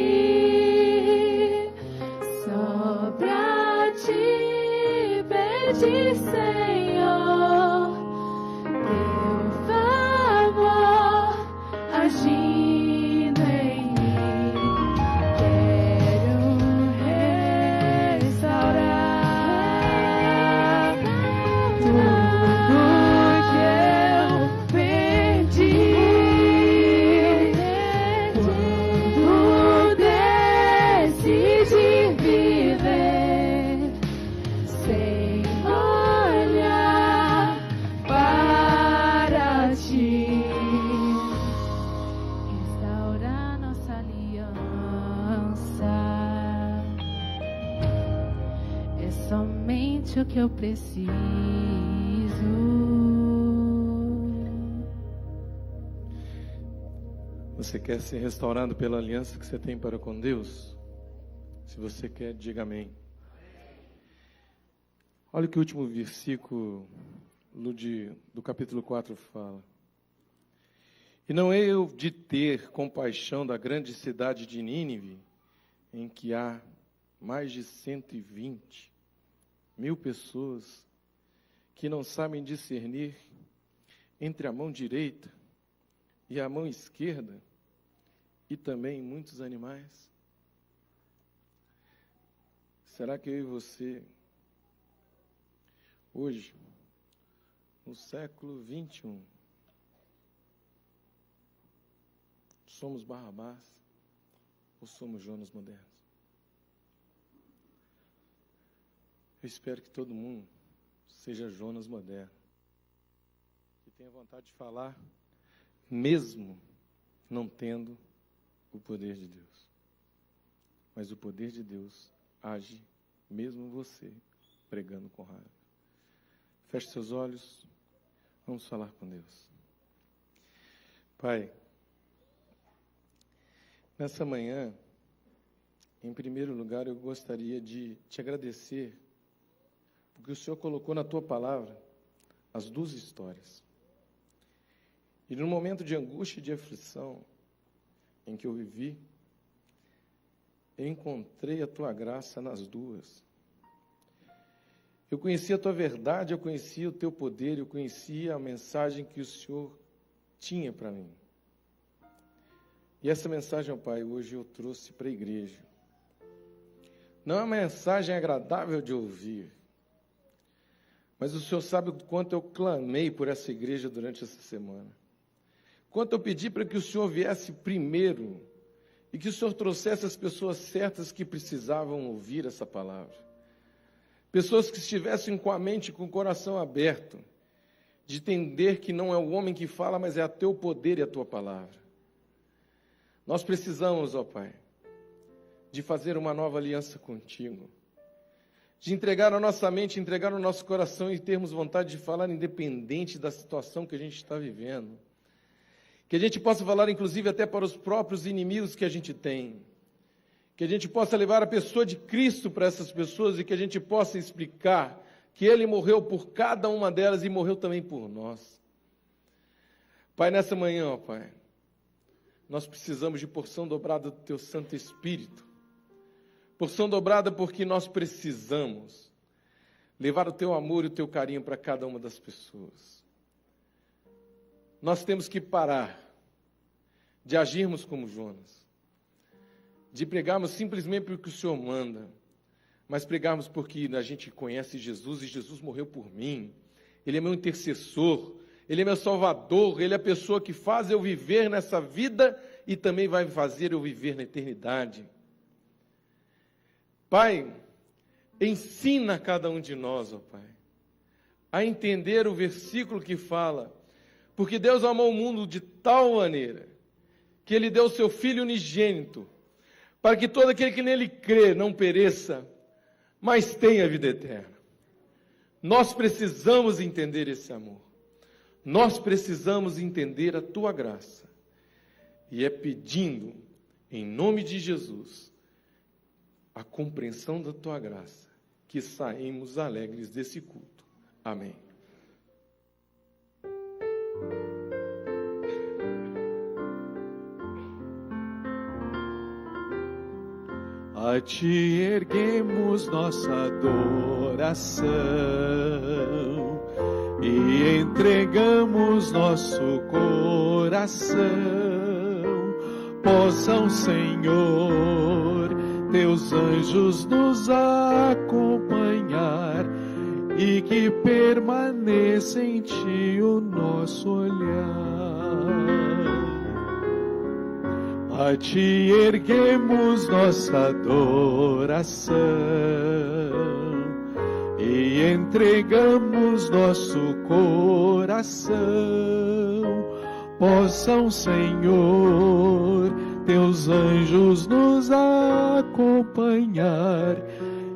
só pra te pedir, Senhor, teu favor agindo em mim. Quero restaurar tudo que eu perdi. Quando decidi viver sem olhar para ti, restaurar nossa aliança é somente o que eu preciso. Você quer ser restaurado pela aliança que você tem para com Deus? Se você quer, diga amém. Olha o que o último versículo do capítulo 4 fala. E não é eu de ter compaixão da grande cidade de Nínive, em que há mais de 120.000 pessoas que não sabem discernir entre a mão direita e a mão esquerda, e também muitos animais? Será que eu e você, hoje, no século 21, somos Barrabás ou somos Jonas modernos? Eu espero que todo mundo seja Jonas moderno, que tenha vontade de falar, mesmo não tendo o poder de Deus. Mas o poder de Deus age mesmo você pregando com raiva. Feche seus olhos, vamos falar com Deus. Pai, nessa manhã, em primeiro lugar, eu gostaria de te agradecer, porque o Senhor colocou na tua palavra as duas histórias. E no momento de angústia e de aflição em que eu vivi, eu encontrei a tua graça nas duas. Eu conheci a tua verdade, eu conheci o teu poder, eu conheci a mensagem que o Senhor tinha para mim. E essa mensagem, ó Pai, hoje eu trouxe para a igreja. Não é uma mensagem agradável de ouvir, mas o Senhor sabe o quanto eu clamei por essa igreja durante essa semana. Quanto eu pedi para que o Senhor viesse primeiro e que o Senhor trouxesse as pessoas certas que precisavam ouvir essa palavra. Pessoas que estivessem com a mente e com o coração aberto, de entender que não é o homem que fala, mas é a teu poder e a tua palavra. Nós precisamos, ó Pai, de fazer uma nova aliança contigo, de entregar a nossa mente, entregar o nosso coração e termos vontade de falar independente da situação que a gente está vivendo. Que a gente possa falar, inclusive, até para os próprios inimigos que a gente tem. Que a gente possa levar a pessoa de Cristo para essas pessoas e que a gente possa explicar que Ele morreu por cada uma delas e morreu também por nós. Pai, nessa manhã, ó Pai, nós precisamos de porção dobrada do Teu Santo Espírito. Porção dobrada porque nós precisamos levar o Teu amor e o Teu carinho para cada uma das pessoas. Nós temos que parar de agirmos como Jonas, de pregarmos simplesmente porque o Senhor manda, mas pregarmos porque a gente conhece Jesus e Jesus morreu por mim. Ele é meu intercessor, Ele é meu salvador, Ele é a pessoa que faz eu viver nessa vida e também vai fazer eu viver na eternidade. Pai, ensina a cada um de nós, ó Pai, a entender o versículo que fala, porque Deus amou o mundo de tal maneira, que Ele deu o Seu Filho unigênito, para que todo aquele que nele crê não pereça, mas tenha vida eterna. Nós precisamos entender esse amor. Nós precisamos entender a Tua graça. E é pedindo, em nome de Jesus, a compreensão da Tua graça, que saímos alegres desse culto. Amém. A Ti erguemos nossa adoração e entregamos nosso coração. Possam, Senhor, Teus anjos nos acompanhar e que permaneça em Ti o nosso olhar. A Ti erguemos nossa adoração e entregamos nosso coração. Possam, Senhor, Teus anjos nos acompanhar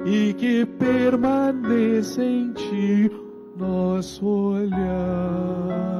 e que permaneça em Ti nosso olhar.